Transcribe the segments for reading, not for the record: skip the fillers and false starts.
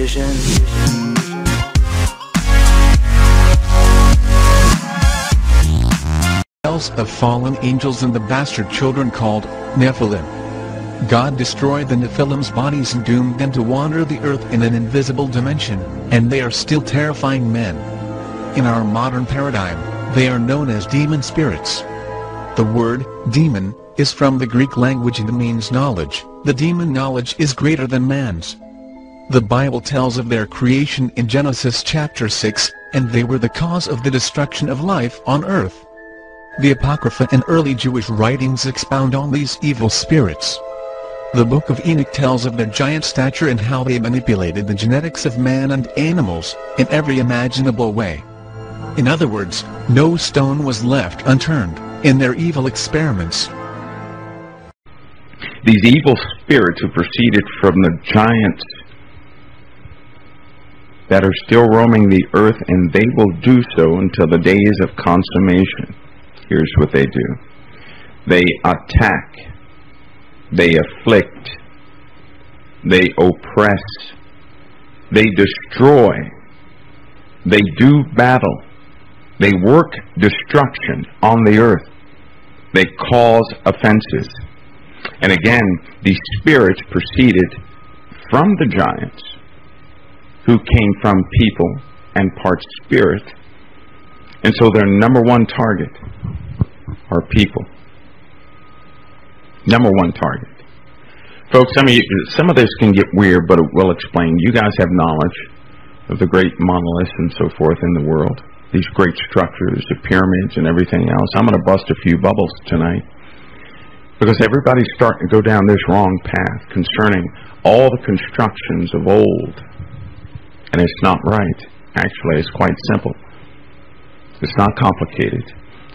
vision. Of fallen angels and the bastard children called Nephilim. God destroyed the Nephilim's bodies and doomed them to wander the earth in an invisible dimension, and they are still terrifying men. In our modern paradigm, they are known as demon spirits. The word demon is from the Greek language and means knowledge. The demon knowledge is greater than man's. The Bible tells of their creation in Genesis chapter 6, and they were the cause of the destruction of life on earth. The Apocrypha and early Jewish writings expound on these evil spirits. The Book of Enoch tells of their giant stature and how they manipulated the genetics of man and animals, in every imaginable way. In other words, no stone was left unturned, in their evil experiments. These evil spirits have proceeded from the giants that are still roaming the earth, and they will do so until the days of consummation. Here's what they do. They attack, they afflict, they oppress, they destroy, they do battle, they work destruction on the earth, they cause offenses. And again, these spirits proceeded from the giants, who came from people and part spirit, and so their number one target are people. Number one target. Folks, some of this can get weird, but it will explain. You guys have knowledge of the great monoliths and so forth in the world. These great structures, the pyramids and everything else. I'm going to bust a few bubbles tonight, because everybody's starting to go down this wrong path concerning all the constructions of old. And it's not right. Actually, it's quite simple. It's not complicated.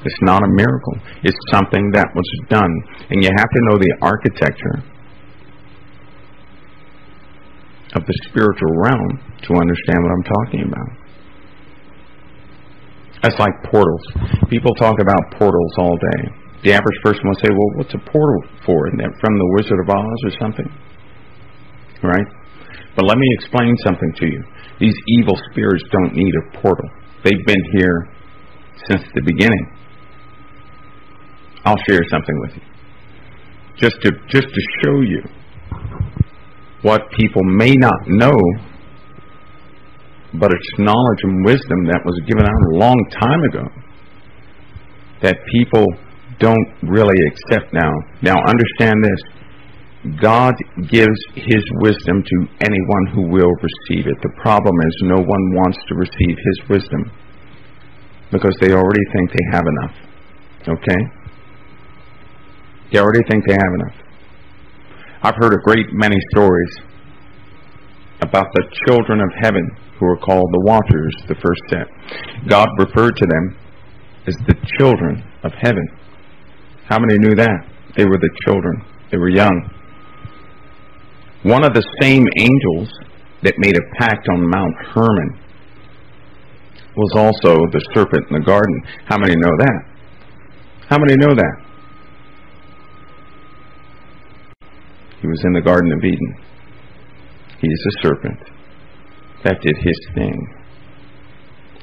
It's not a miracle. It's something that was done. And you have to know the architecture of the spiritual realm to understand what I'm talking about. That's like portals. People talk about portals all day. The average person will say, well, what's a portal for? Isn't that from the Wizard of Oz or something? Right? But let me explain something to you. These evil spirits don't need a portal. They've been here since the beginning. I'll share something with you. Just to show you what people may not know, but it's knowledge and wisdom that was given out a long time ago that people don't really accept now. Now understand this. God gives His wisdom to anyone who will receive it. The problem is no one wants to receive His wisdom because they already think they have enough. Okay? They already think they have enough. I've heard a great many stories about the children of heaven who are called the Watchers, the first set. God referred to them as the children of heaven. How many knew that? They were the children. They were young. One of the same angels that made a pact on Mount Hermon was also the serpent in the garden. How many know that? How many know that? He was in the Garden of Eden. He is a serpent that did his thing.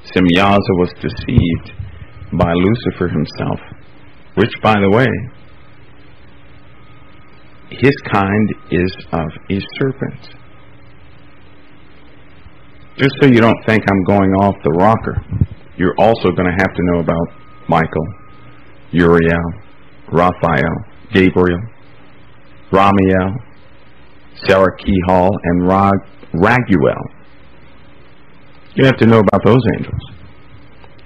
Semyaza was deceived by Lucifer himself, which, by the way, his kind is of a serpent. Just so you don't think I'm going off the rocker, you're also going to have to know about Michael, Uriel, Raphael, Gabriel, Ramiel, Sarakihal, and Raguel. You have to know about those angels.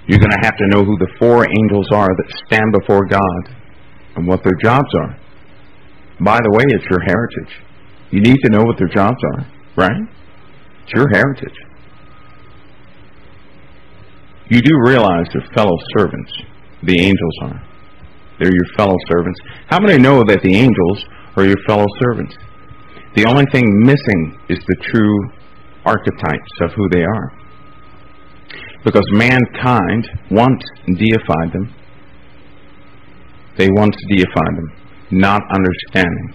You're going to have to know who the four angels are that stand before God and what their jobs are. By the way, it's your heritage. You need to know what their jobs are, right? It's your heritage. You do realize they're fellow servants. The angels are. They're your fellow servants. How many know that the angels are your fellow servants? The only thing missing is the true archetypes of who they are. Because mankind once deified them. They once deified them, not understanding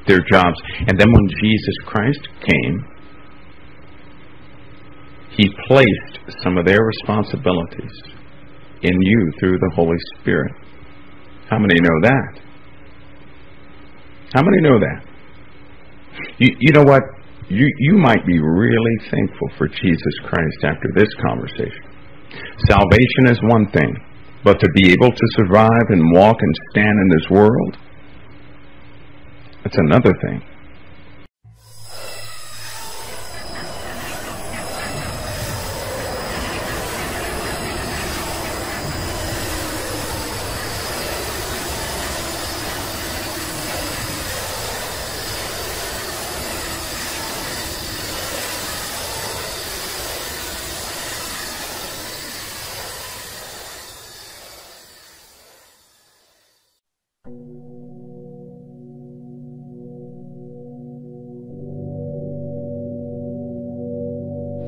their jobs. And then when Jesus Christ came, He placed some of their responsibilities in you through the Holy Spirit. How many know that? How many know that? You know what? You might be really thankful for Jesus Christ after this conversation. Salvation is one thing, but to be able to survive and walk and stand in this world, that's another thing.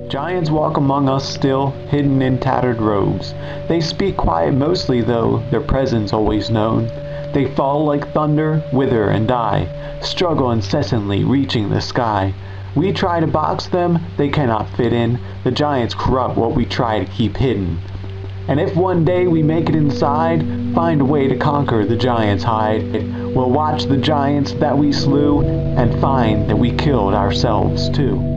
Giants walk among us still, hidden in tattered robes. They speak quiet mostly, though their presence always known. They fall like thunder, wither and die, struggle incessantly, reaching the sky. We try to box them, they cannot fit in. The giants corrupt what we try to keep hidden. And if one day we make it inside, find a way to conquer the giant's hide, we'll watch the giants that we slew, and find that we killed ourselves too.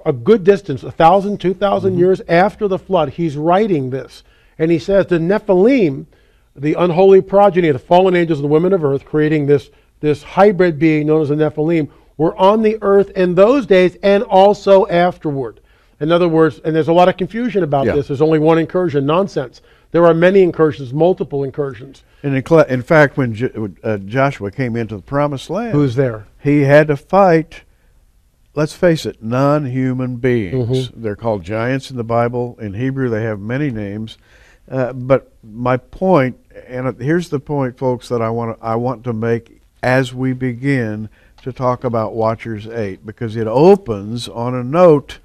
A good distance, 1,000, 2,000 years after the flood, he's writing this. And he says the Nephilim, the unholy progeny of the fallen angels and the women of earth, creating this hybrid being known as the Nephilim, were on the earth in those days and also afterward. In other words, and there's a lot of confusion about this. There's only one incursion. Nonsense. There are many incursions, multiple incursions. And in fact, when Joshua came into the Promised Land, who's there? He had to fight, let's face it, non-human beings. They're called giants in the Bible. In Hebrew, they have many names. But my point, and here's the point, folks, that I want to make as we begin to talk about Watchers 8, because it opens on a note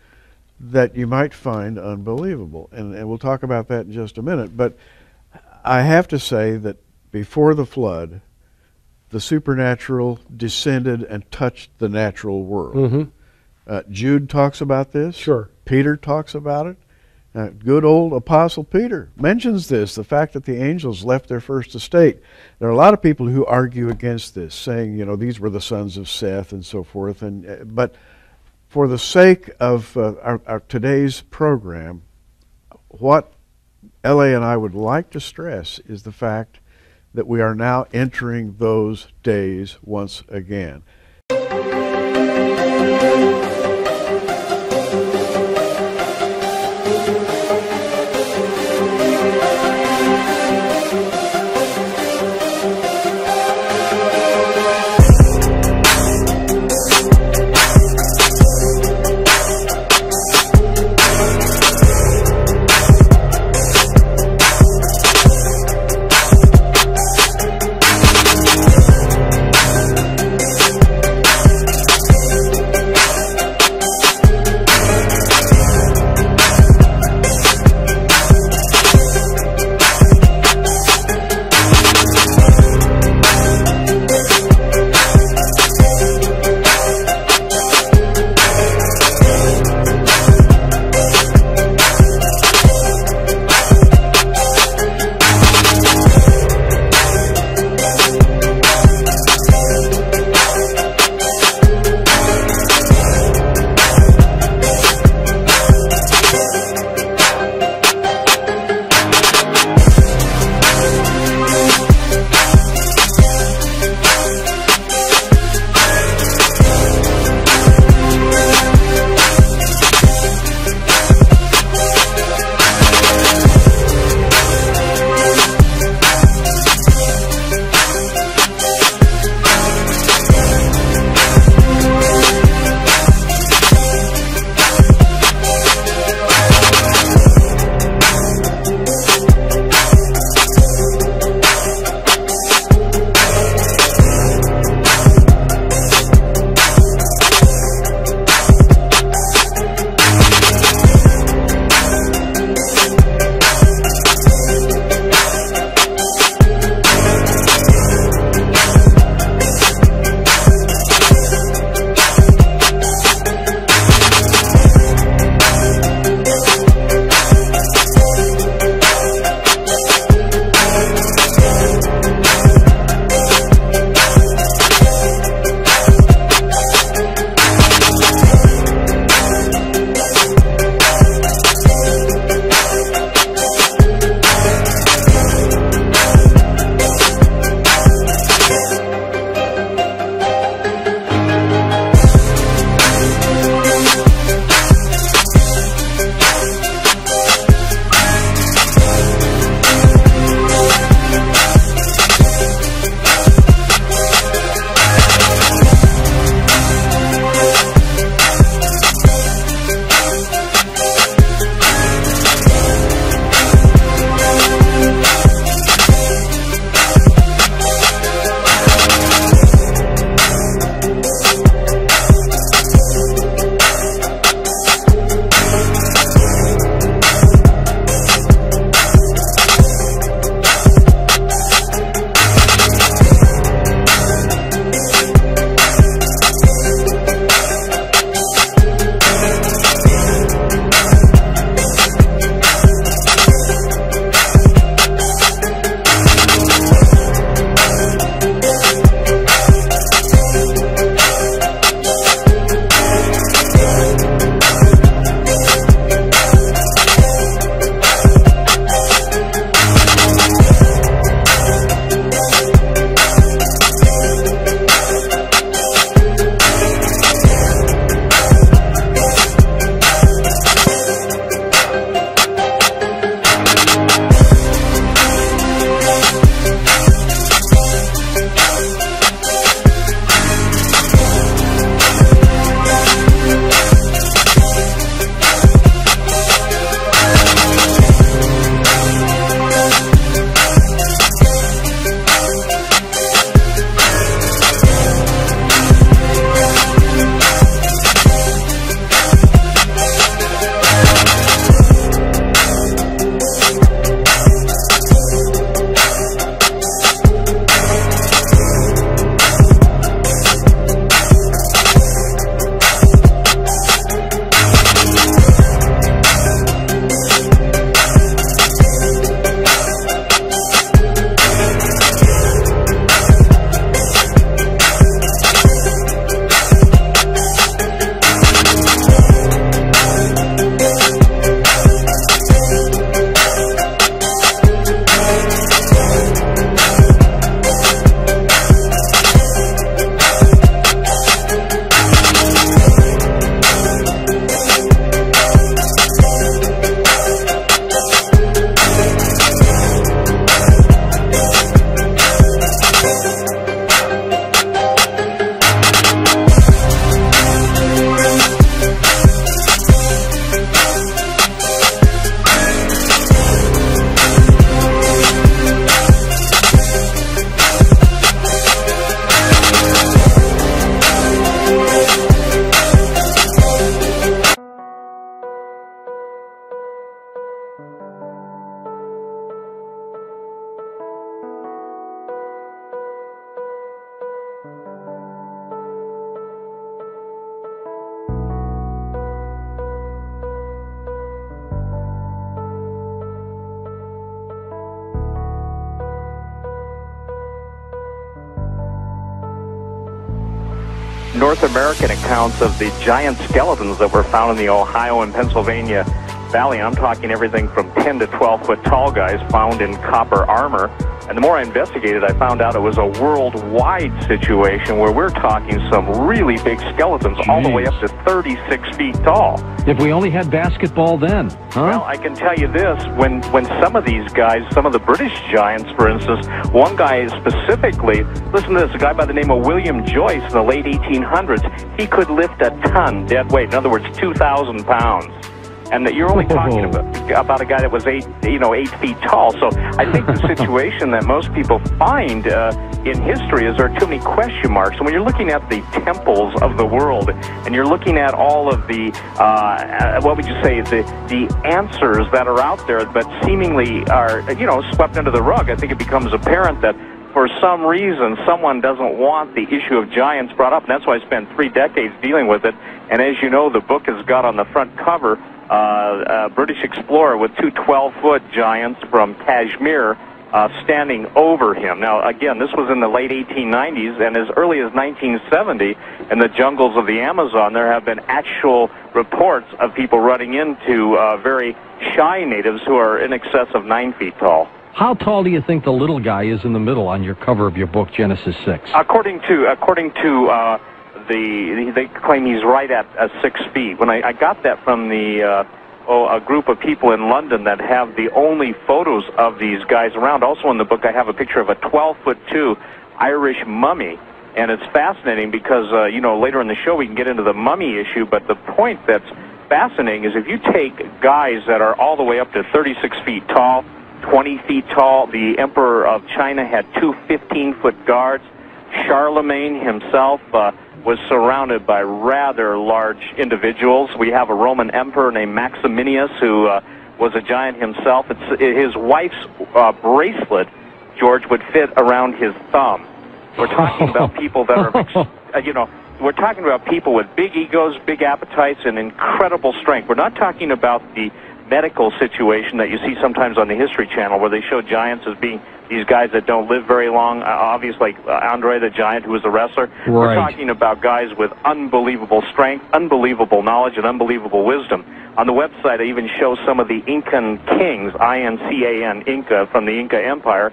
that you might find unbelievable. And we'll talk about that in just a minute. But I have to say that before the flood, the supernatural descended and touched the natural world. Jude talks about this. Sure. Peter talks about it. Good old Apostle Peter mentions this, the fact that the angels left their first estate. There are a lot of people who argue against this, saying, you know, these were the sons of Seth and so forth. But for the sake of our today's program, what L.A. and I would like to stress is the fact that we are now entering those days once again. North American accounts of the giant skeletons that were found in the Ohio and Pennsylvania Valley. I'm talking everything from 10 to 12 foot tall guys found in copper armor. And the more I investigated, I found out it was a worldwide situation where we're talking some really big skeletons, all the way up to 36 feet tall. If we only had basketball then, huh? Well, I can tell you this, when some of these guys, some of the British giants, for instance, one guy specifically, listen to this, a guy by the name of William Joyce in the late 1800s, he could lift a ton dead weight, in other words, 2,000 pounds. And that you're only talking about a guy that was 8 feet tall. So I think the situation that most people find in history is there are too many question marks. And when you're looking at the temples of the world, and you're looking at all of the, what would you say, the answers that are out there, but seemingly are, swept under the rug, I think it becomes apparent that for some reason, someone doesn't want the issue of giants brought up, and that's why I spent 3 decades dealing with it. And as you know, the book has got on the front cover a British explorer with 2 12-foot giants from Kashmir standing over him. Now, again, this was in the late 1890s, and as early as 1970, in the jungles of the Amazon, there have been actual reports of people running into very shy natives who are in excess of 9 feet tall. How tall do you think the little guy is in the middle on your cover of your book, Genesis 6? According to they claim he's right at 6 feet. When I got that from a group of people in London that have the only photos of these guys around. Also in the book, I have a picture of a 12'2" Irish mummy, and it's fascinating because later in the show we can get into the mummy issue. But the point that's fascinating is if you take guys that are all the way up to 36 feet tall, 20 feet tall. The Emperor of China had 2 15-foot guards. Charlemagne himself was surrounded by rather large individuals. We have a Roman emperor named Maximinius who was a giant himself. His wife's bracelet, George, would fit around his thumb. We're talking about people that are, we're talking about people with big egos, big appetites, and incredible strength. We're not talking about the medical situation that you see sometimes on the History Channel where they show giants as being these guys that don't live very long, obviously like Andre the Giant, who was a wrestler. Right. We're talking about guys with unbelievable strength, unbelievable knowledge, and unbelievable wisdom. On the website, I even show some of the Incan kings, I-N-C-A-N, Inca, from the Inca Empire,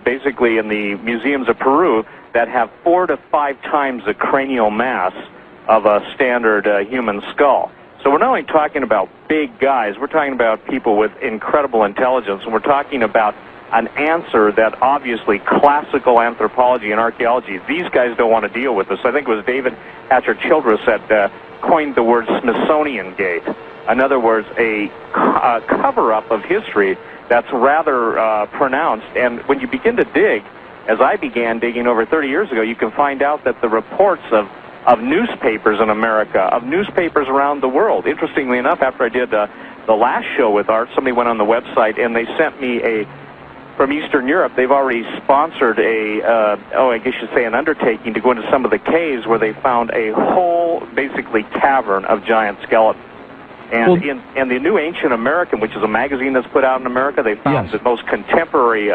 basically in the museums of Peru, that have 4 to 5 times the cranial mass of a standard human skull. So we're not only talking about big guys, we're talking about people with incredible intelligence, and we're talking about an answer that obviously classical anthropology and archaeology, these guys don't want to deal with this. I think it was David Hatcher Childress that coined the word Smithsonian Gate. In other words, a cover-up of history that's rather pronounced. And when you begin to dig, as I began digging over 30 years ago, you can find out that the reports of newspapers in America, of newspapers around the world. Interestingly enough, after I did the last show with Art, somebody went on the website and they sent me from Eastern Europe, they've already sponsored I guess you'd say an undertaking to go into some of the caves where they found a whole, basically, cavern of giant skeletons. And in the New Ancient American, which is a magazine that's put out in America, they found the most contemporary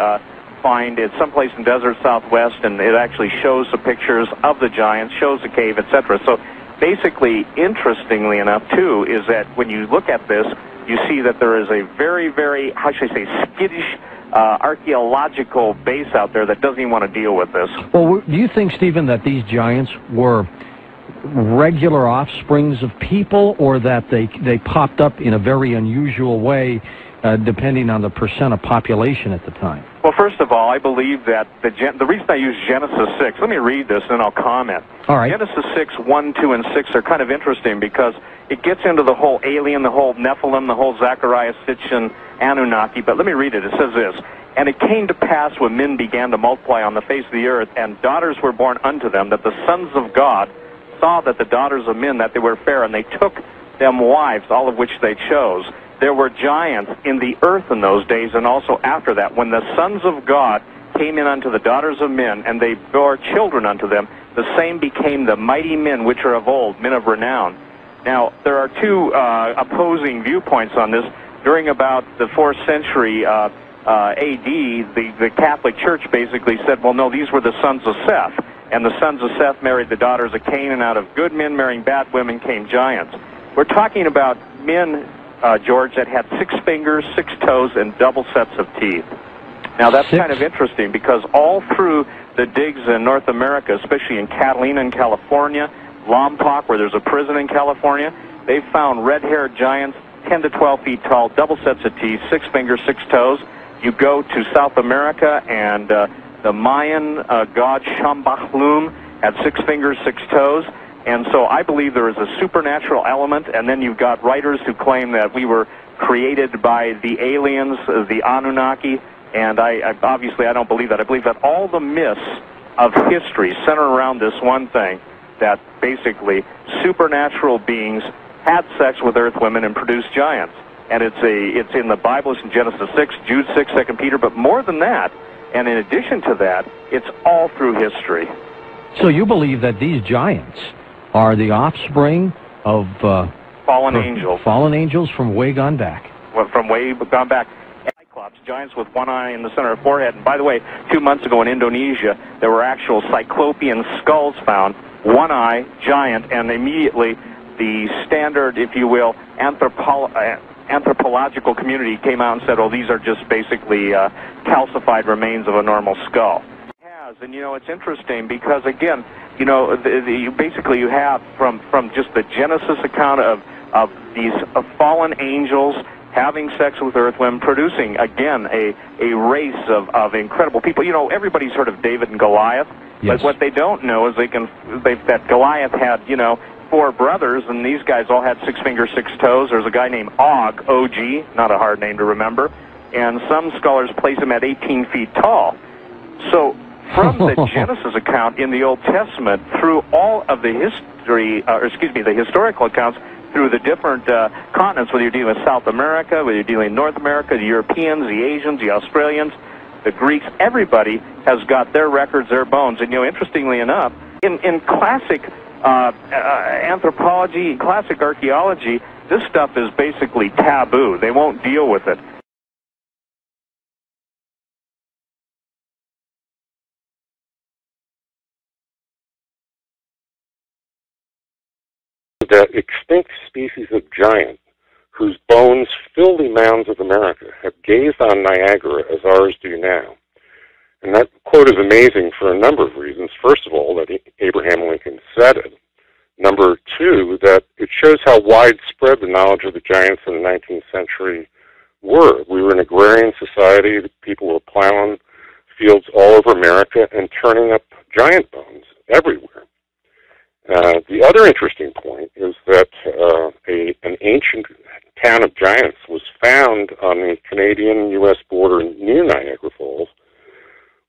find. It's someplace in desert Southwest, and it actually shows the pictures of the giants, shows the cave, etc. So basically, interestingly enough, too, is that when you look at this, you see that there is a very, very, how should I say, skittish archaeological base out there that doesn't even want to deal with this. Well, do you think, Stephen, that these giants were regular offsprings of people, or that they popped up in a very unusual way, depending on the percent of population at the time? Well, first of all, I believe that the reason I use Genesis 6, let me read this and then I'll comment. All right. Genesis 6, 1, 2, and 6 are kind of interesting because it gets into the whole alien, the whole Nephilim, the whole Zechariah, Sitchin, Anunnaki, but let me read it. It says this: "And it came to pass when men began to multiply on the face of the earth, and daughters were born unto them, that the sons of God saw that the daughters of men, that they were fair, and they took them wives, all of which they chose. There were giants in the earth in those days, and also after that, when the sons of God came in unto the daughters of men, and they bore children unto them, the same became the mighty men which are of old, men of renown." Now, there are two opposing viewpoints on this. During about the 4th century A.D., the Catholic Church basically said, well, no, these were the sons of Seth. And the sons of Seth married the daughters of Cain, and out of good men marrying bad women came giants. We're talking about men, George, that had 6 fingers, 6 toes, and double sets of teeth. Now, that's kind of interesting because all through the digs in North America, especially in Catalina in California, Lompoc, where there's a prison in California, they found red-haired giants, 10 to 12 feet tall, double sets of teeth, 6 fingers, 6 toes. You go to South America, and the Mayan god Shambhala had 6 fingers, 6 toes. And so I believe there is a supernatural element, and then you've got writers who claim that we were created by the aliens, the Anunnaki, and obviously I don't believe that. I believe that all the myths of history center around this one thing, that basically supernatural beings had sex with earth women and produced giants. And it's in the Bible, it's in Genesis 6, Jude 6, 2 Peter, but more than that, and in addition to that, it's all through history. So you believe that these giants are the offspring of fallen angels. Fallen angels from way gone back. Well, from way gone back. Cyclops, giants with one eye in the center of the forehead. And by the way, 2 months ago in Indonesia, there were actual cyclopean skulls found, one eye, giant, and immediately the standard, if you will, anthropological community came out and said, oh, these are just basically calcified remains of a normal skull. It has, and you know, it's interesting because, again, you know, basically you have from just the Genesis account of these fallen angels having sex with earth women, producing, again, a race of incredible people. You know, everybody's heard of David and Goliath, yes. But what they don't know is that Goliath had, you know, 4 brothers, and these guys all had 6 fingers, 6 toes. There's a guy named Og, O-G, not a hard name to remember, and some scholars place him at 18 feet tall. So from the Genesis account in the Old Testament through all of the the historical accounts through the different continents, whether you're dealing with South America, whether you're dealing with North America, the Europeans, the Asians, the Australians, the Greeks, everybody has got their records, their bones. And, you know, interestingly enough, in classic anthropology, classic archaeology, this stuff is basically taboo. They won't deal with it. That extinct species of giant, whose bones fill the mounds of America, have gazed on Niagara as ours do now. And that quote is amazing for a number of reasons. First of all, that Abraham Lincoln said it. Number 2, that it shows how widespread the knowledge of the giants in the 19th century were. We were an agrarian society. People were plowing fields all over America and turning up giant bones everywhere. The other interesting point is that an ancient town of giants was found on the Canadian-U.S. border near Niagara Falls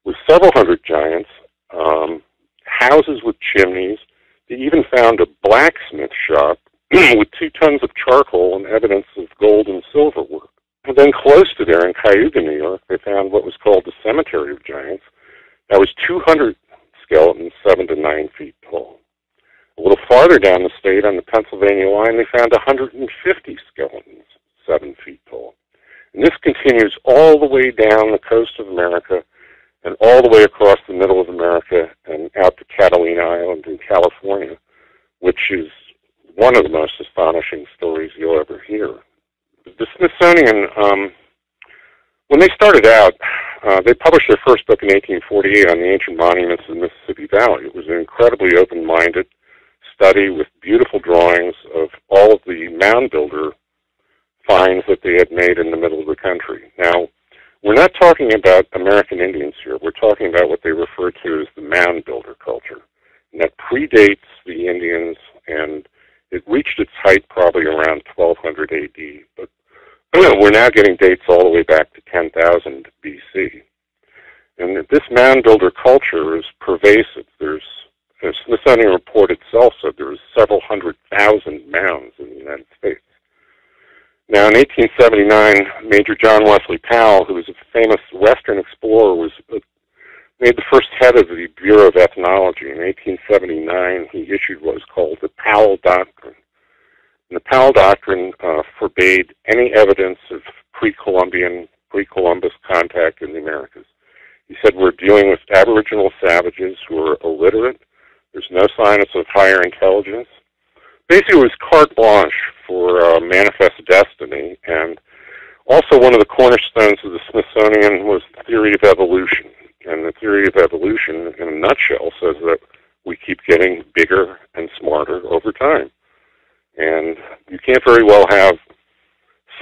with several hundred giants, houses with chimneys. They even found a blacksmith shop with 2 tons of charcoal and evidence of gold and silver work. And then close to there in Cayuga, New York, they found what was called the Cemetery of Giants. That was 200 skeletons, 7 to 9 feet tall. A little farther down the state on the Pennsylvania line, they found 150 skeletons, 7 feet tall. And this continues all the way down the coast of America and all the way across the middle of America and out to Catalina Island in California, which is one of the most astonishing stories you'll ever hear. The Smithsonian, when they started out, they published their first book in 1848 on the ancient monuments of the Mississippi Valley. It was an incredibly open-minded study with beautiful drawings of all of the mound builder finds that they had made in the middle of the country. Now, we're not talking about American Indians here. We're talking about what they refer to as the mound builder culture. And that predates the Indians, and it reached its height probably around 1200 AD. But we're now getting dates all the way back to 10,000 BC. And this mound builder culture is pervasive. The Smithsonian report itself said there was several 100,000 mounds in the United States. Now, in 1879, Major John Wesley Powell, who was a famous Western explorer, made the first head of the Bureau of Ethnology. In 1879, he issued what was called the Powell Doctrine. And the Powell Doctrine forbade any evidence of pre-Columbus contact in the Americas. He said we're dealing with Aboriginal savages who are illiterate. There's no signs of higher intelligence. Basically, it was carte blanche for manifest destiny, and also one of the cornerstones of the Smithsonian was the theory of evolution. And the theory of evolution, in a nutshell, says that we keep getting bigger and smarter over time. And you can't very well have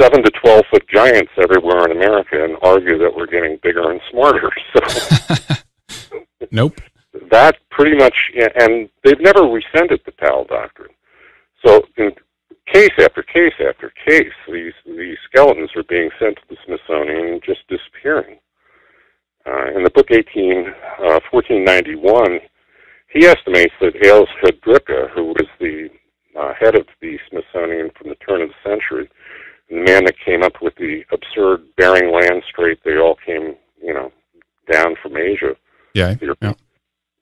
7 to 12 foot giants everywhere in America and argue that we're getting bigger and smarter. So, nope. That pretty much, and they've never rescinded the Powell Doctrine. So, in case after case after case, these skeletons are being sent to the Smithsonian and just disappearing. In the book 1491, he estimates that Ailes Hedricka, who was the head of the Smithsonian from the turn of the century, and the man that came up with the absurd Bering Land Strait, they all came, down from Asia. Yeah.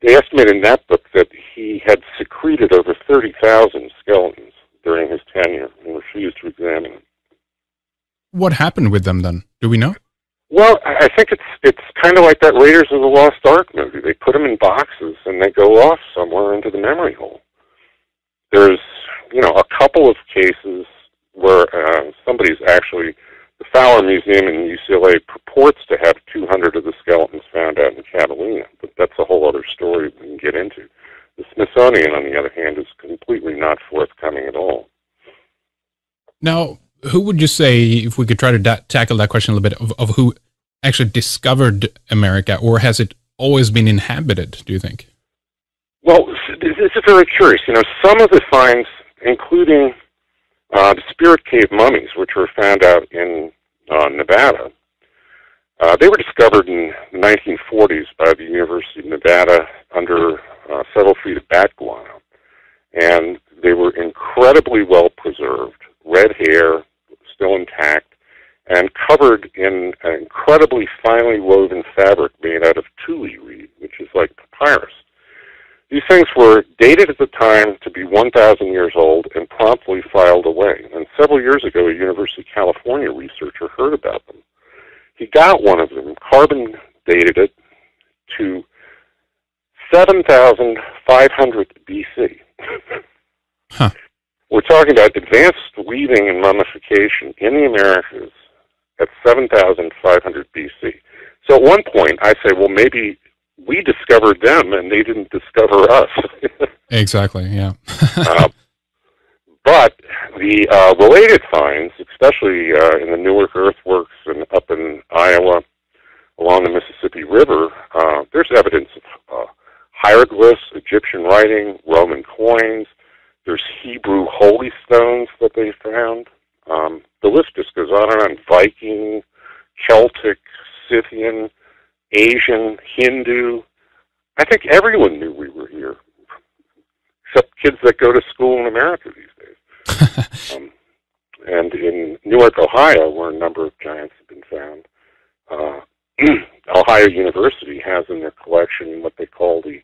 They estimated in that book that he had secreted over 30,000 skeletons during his tenure and refused to examine them. What happened with them then? Do we know? Well, I think it's kind of like that Raiders of the Lost Ark movie. They put them in boxes and they go off somewhere into the memory hole. There's, a couple of cases where somebody's actually, the Fowler Museum in UCLA purports to have 200 of the skeletons found out in Catalina, but that's a whole other story we can get into. The Smithsonian, on the other hand, is completely not forthcoming at all. Now, who would you say, if we could try to tackle that question a little bit, of who actually discovered America, or has it always been inhabited, do you think? Well, it's very curious. Some of the finds, including the Spirit Cave mummies, which were found out in Nevada, they were discovered in the 1940s by the University of Nevada under several feet of bat guano. And they were incredibly well preserved, red hair, still intact, and covered in an incredibly finely woven fabric made out of tule reed, which is like papyrus. These things were dated at the time to be 1,000 years old and promptly filed away. And several years ago, a University of California researcher heard about them. He got one of them, carbon dated it to 7,500 BC. Huh. We're talking about advanced weaving and mummification in the Americas at 7,500 BC. So at one point, I say, well, maybe we discovered them and they didn't discover us. Exactly, yeah. But the related finds, especially in the Newark earthworks and up in Iowa along the Mississippi River, there's evidence of hieroglyphs, Egyptian writing, Roman coins. There's Hebrew holy stones that they found. The list just goes on and on. Viking, Celtic, Scythian, Asian, Hindu. I think everyone knew we were here, except kids that go to school in America these days. And in Newark, Ohio, where a number of giants have been found, Ohio University has in their collection what they call the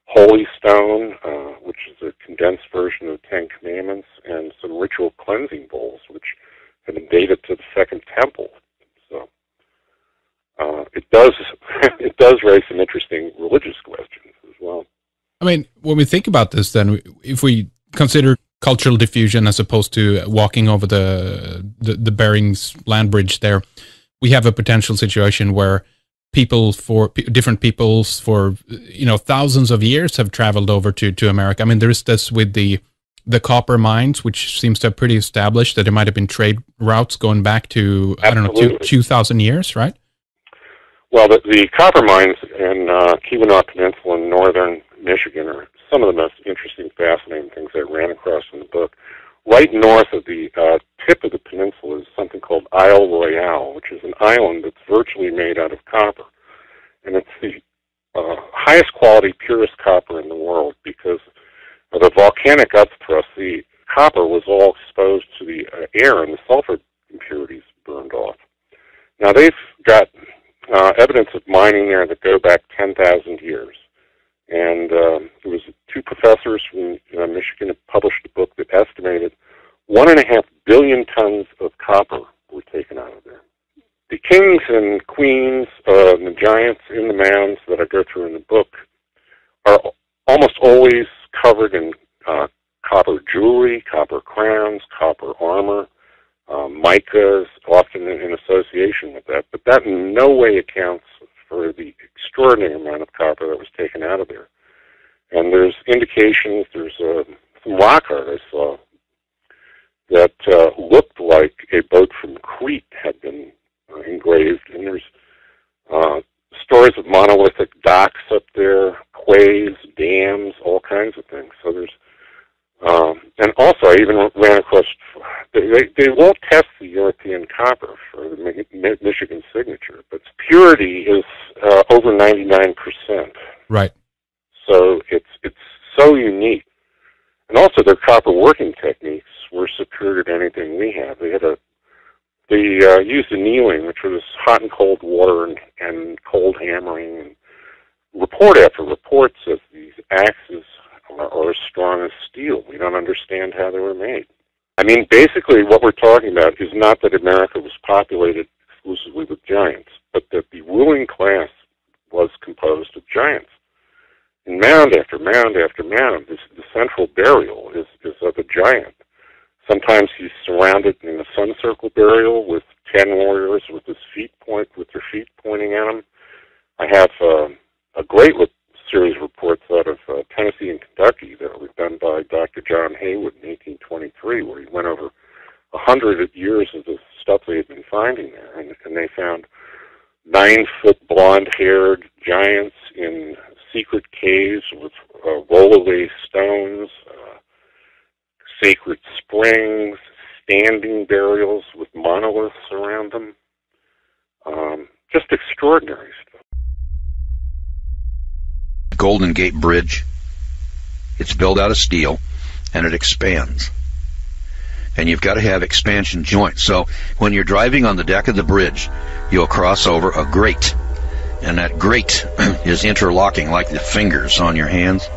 Holy Stone, which is a condensed version of the Ten Commandments, and some ritual cleansing bowls, which have been dated to the Second Temple. So it does raise some interesting religious questions as well. I mean, when we think about this, then, if we consider cultural diffusion as opposed to walking over the Bering's land bridge there, we have a potential situation where different peoples for thousands of years have traveled over to America. I mean, there is this with the copper mines, which seems to have pretty established that there might have been trade routes going back to, Absolutely. I don't know, 2,000 years, right? Well, the copper mines in Keweenaw Peninsula in northern Michigan are some of the most interesting, fascinating things I ran across in the book. Right north of the tip of the peninsula is something called Isle Royale, which is an island that's virtually made out of copper. And it's the highest quality, purest copper in the world because of the volcanic upthrust. The copper was all exposed to the air and the sulfur impurities burned off. Now, they've got evidence of mining there that go back 10,000 years. And there was two professors from Michigan that published a book that estimated 1.5 billion tons of copper were taken out of there. The kings and queens, the giants in the mounds that I go through in the book are almost always covered in copper jewelry, copper crowns, copper armor, micas, often in association with that. But that in no way accounts for the extraordinary amount of copper that was taken out of there. And there's indications, there's some rock art I saw that looked like a boat from Crete had been engraved. And there's stories of monolithic docks up there, quays, dams, all kinds of things. So there's, and also I even ran across, they won't test the European copper for the Michigan signature, but its purity is over 99%. Right. So it's so unique. And also their copper working techniques were superior to anything we have. They used annealing, which was hot and cold water and cold hammering. And report after report says these axes are as strong as steel. We don't understand how they were made. I mean, basically what we're talking about is not that America was populated exclusively with giants, but that the ruling class was composed of giants. And mound after mound after mound, the central burial is of a giant. Sometimes he's surrounded in a sun circle burial with 10 warriors with their feet pointing at him. I have a great series of reports out of Tennessee and Kentucky that was done by Dr. John Haywood in 1823, where he went over 100 years of the stuff they had been finding there, and they found 9-foot blonde-haired giants in secret caves with roll-away stones, sacred springs, standing burials with monoliths around them. Just extraordinary stuff. Golden Gate Bridge. It's built out of steel, and it expands. And you've got to have expansion joints. So when you're driving on the deck of the bridge, you'll cross over a grate. And that grate is interlocking like the fingers on your hands.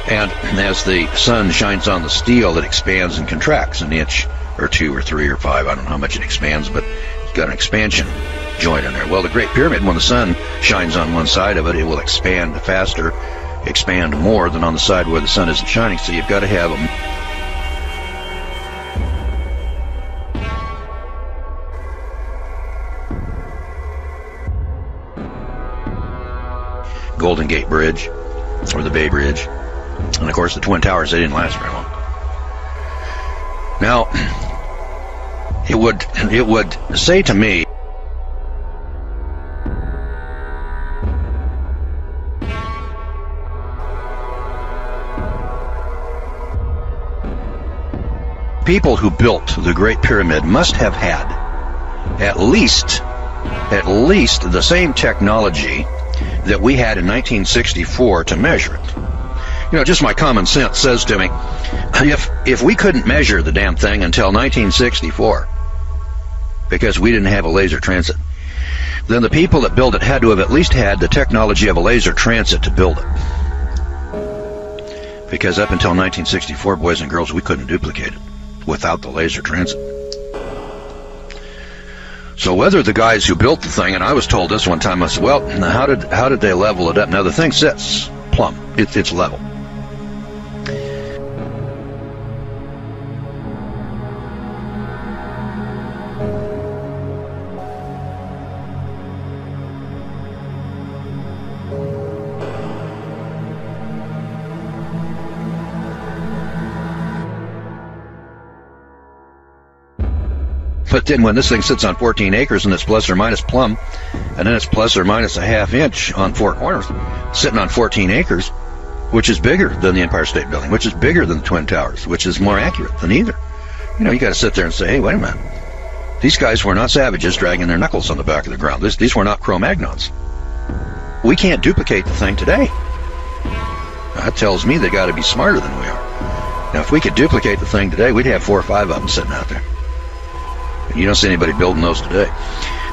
And as the sun shines on the steel, it expands and contracts an inch or 2 or 3 or 5. I don't know how much it expands, but it's got an expansion joint in there. Well, the Great Pyramid, when the sun shines on one side of it, it will expand faster, expand more than on the side where the sun isn't shining. So you've got to have them. Golden Gate Bridge, or the Bay Bridge. And of course the Twin Towers, they didn't last very long. Now, it would say to me, people who built the Great Pyramid must have had at least the same technology that we had in 1964 to measure it. You know, just my common sense says to me, if we couldn't measure the damn thing until 1964, because we didn't have a laser transit, then the people that built it had to have at least had the technology of a laser transit to build it. Because up until 1964, boys and girls, we couldn't duplicate it without the laser transit. So whether the guys who built the thing, and I was told this one time, I said, well, how did they level it up? Now the thing sits plumb. It's level. But then when this thing sits on 14 acres and it's plus or minus plumb, and then it's plus or minus a half inch on 4 corners, sitting on 14 acres, which is bigger than the Empire State Building, which is bigger than the Twin Towers, which is more accurate than either. You know, you got to sit there and say, hey, wait a minute. These guys were not savages dragging their knuckles on the back of the ground. These were not Cro-Magnons. We can't duplicate the thing today. That tells me they got to be smarter than we are. Now, if we could duplicate the thing today, we'd have 4 or 5 of them sitting out there. You don't see anybody building those today.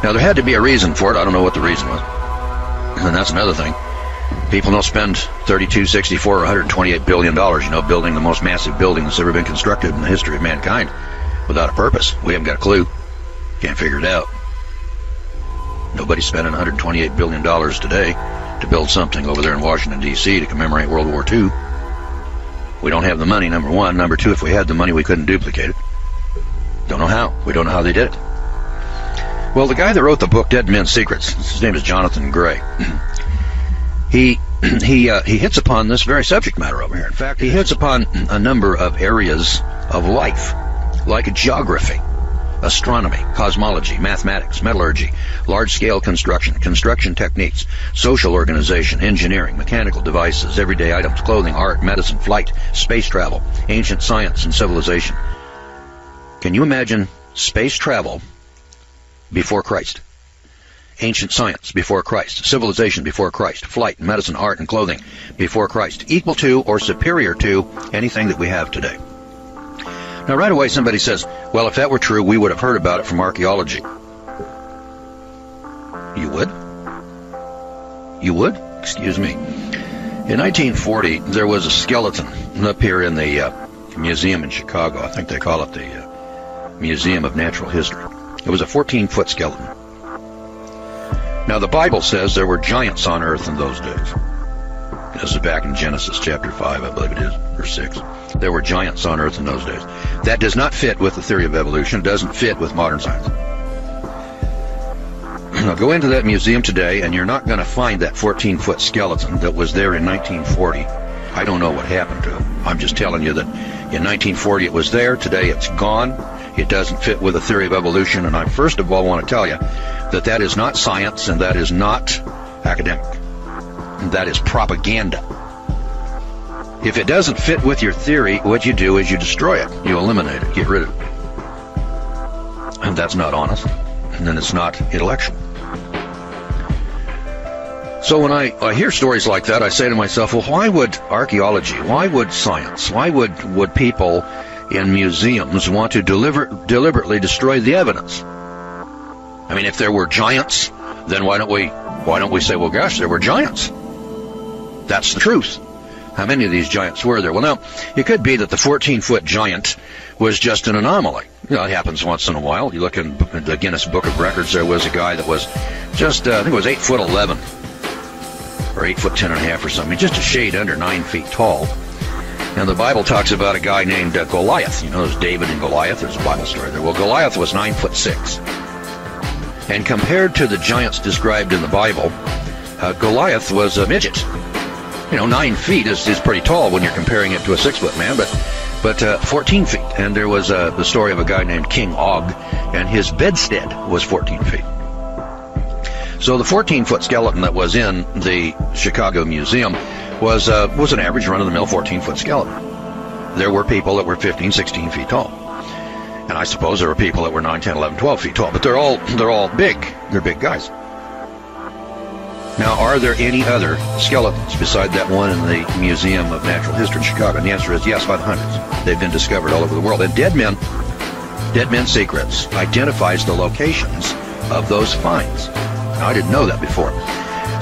Now, there had to be a reason for it. I don't know what the reason was. And that's another thing. People don't spend $32, $64, or $128 billion, building the most massive building that's ever been constructed in the history of mankind without a purpose. We haven't got a clue. Can't figure it out. Nobody's spending $128 billion today to build something over there in Washington, D.C. to commemorate World War II. We don't have the money, number one. Number two, if we had the money, we couldn't duplicate it. Don't know how. We don't know how they did it. Well, the guy that wrote the book Dead Men's Secrets, his name is Jonathan Gray. He hits upon this very subject matter over here. In fact, he hits upon a number of areas of life, like geography, astronomy, cosmology, mathematics, metallurgy, large-scale construction techniques, social organization, engineering, mechanical devices, everyday items, clothing, art, medicine, flight, space travel, ancient science, and civilization. Can you imagine space travel before Christ? Ancient science before Christ, civilization before Christ, flight, medicine, art, and clothing before Christ, equal to or superior to anything that we have today. Now, right away, somebody says, well, if that were true, we would have heard about it from archaeology. You would? You would? Excuse me. In 1940, there was a skeleton up here in the museum in Chicago. I think they call it the Museum of Natural History. It was a 14-foot skeleton. Now, the Bible says there were giants on earth in those days. This is back in Genesis chapter 5, I believe it is, or 6. There were giants on earth in those days. That does not fit with the theory of evolution. It doesn't fit with modern science. Now, go into that museum today, and you're not going to find that 14-foot skeleton that was there in 1940. I don't know what happened to it. I'm just telling you that in 1940 it was there. Today it's gone. It doesn't fit with the theory of evolution, and I first of all want to tell you that that is not science and that is not academic. That is propaganda. If it doesn't fit with your theory, what you do is you destroy it. You eliminate it. Get rid of it. And that's not honest. And then it's not intellectual. So when I hear stories like that, I say to myself, well, why would archaeology, why would science, why would people in museums want to deliberately destroy the evidence? I mean, if there were giants, then why don't we say, well, gosh, there were giants? That's the truth. How many of these giants were there? Well, now, it could be that the 14-foot giant was just an anomaly. You know, it happens once in a while. You look in the Guinness Book of Records, there was a guy that was just, I think it was 8'11", or 8'10.5" or something, just a shade under 9 feet tall. And the Bible talks about a guy named Goliath. You know, there's David and Goliath. There's a Bible story there. Well, Goliath was 9'6". And compared to the giants described in the Bible, Goliath was a midget. You know, 9 feet is pretty tall when you're comparing it to a 6-foot man, but 14 feet. And there was the story of a guy named King Og, and his bedstead was 14 feet. So the 14-foot skeleton that was in the Chicago Museum was an average run-of-the-mill 14-foot skeleton. There were people that were 15, 16 feet tall. And I suppose there were people that were 9, 10, 11, 12 feet tall, but they're all big. They're big guys. Now, are there any other skeletons beside that one in the Museum of Natural History in Chicago? And the answer is yes, by the hundreds. They've been discovered all over the world. And Dead Men's Secrets identifies the locations of those finds. Now, I didn't know that before.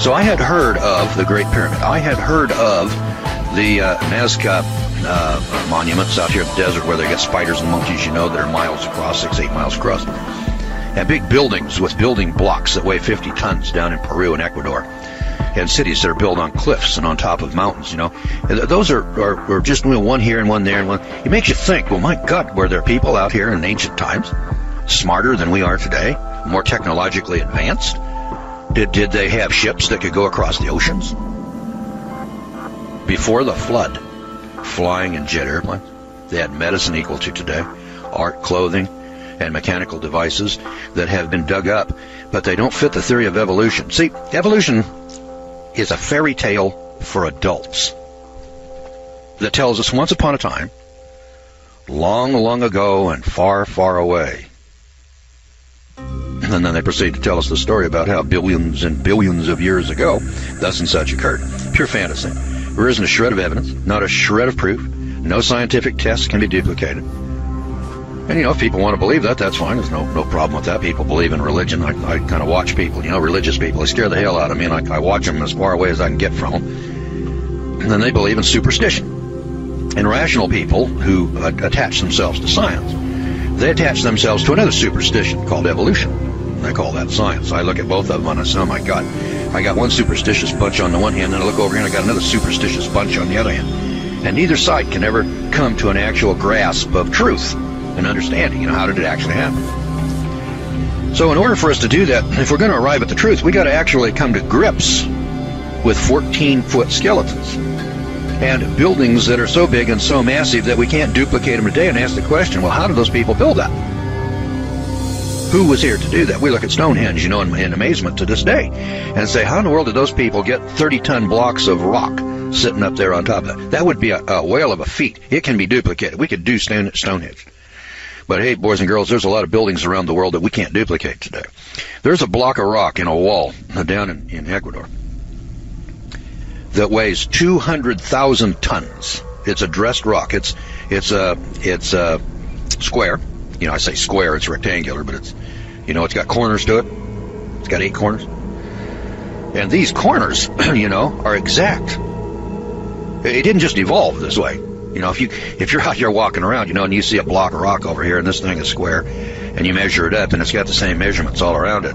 So I had heard of the Great Pyramid. I had heard of the Nazca monuments out here in the desert where they get spiders and monkeys, you know, that are miles across, 6, 8 miles across. And big buildings with building blocks that weigh 50 tons down in Peru and Ecuador. And cities that are built on cliffs and on top of mountains, you know. And those are just one here and one there and one. It makes you think, well, my God, were there people out here in ancient times smarter than we are today, more technologically advanced? Did they have ships that could go across the oceans? Before the flood, flying in jet airplanes, they had medicine equal to today, art, clothing, and mechanical devices that have been dug up, but they don't fit the theory of evolution. See, evolution is a fairy tale for adults that tells us once upon a time, long, long ago and far, far away. And then they proceed to tell us the story about how billions and billions of years ago thus and such occurred. Pure fantasy. There isn't a shred of evidence, not a shred of proof. No scientific tests can be duplicated. And, you know, if people want to believe that, that's fine. There's no problem with that. People believe in religion. I kind of watch people, you know, religious people. They scare the hell out of me, and I watch them as far away as I can get from them. And then they believe in superstition. And rational people who attach themselves to science, they attach themselves to another superstition called evolution. I call that science. I look at both of them and I say, oh my God, I got one superstitious bunch on the one hand, and I look over here and I got another superstitious bunch on the other hand. And neither side can ever come to an actual grasp of truth and understanding, you know, how did it actually happen? So in order for us to do that, if we're going to arrive at the truth, we got to actually come to grips with 14-foot skeletons and buildings that are so big and so massive that we can't duplicate them today, and ask the question, well, how did those people build that? Who was here to do that? We look at Stonehenge, you know, in amazement to this day, and say, how in the world did those people get 30-ton blocks of rock sitting up there on top of that? That would be a whale of a feat. It can be duplicated. We could do Stonehenge. But hey, boys and girls, there's a lot of buildings around the world that we can't duplicate today. There's a block of rock in a wall down in Ecuador that weighs 200,000 tons. It's a dressed rock. It's a square. You know, I say square, it's rectangular, but it's, you know, it's got corners to it. It's got 8 corners. And these corners, you know, are exact. It didn't just evolve this way. You know, if you're out here walking around, you know, and you see a block of rock over here and this thing is square, and you measure it up and it's got the same measurements all around it,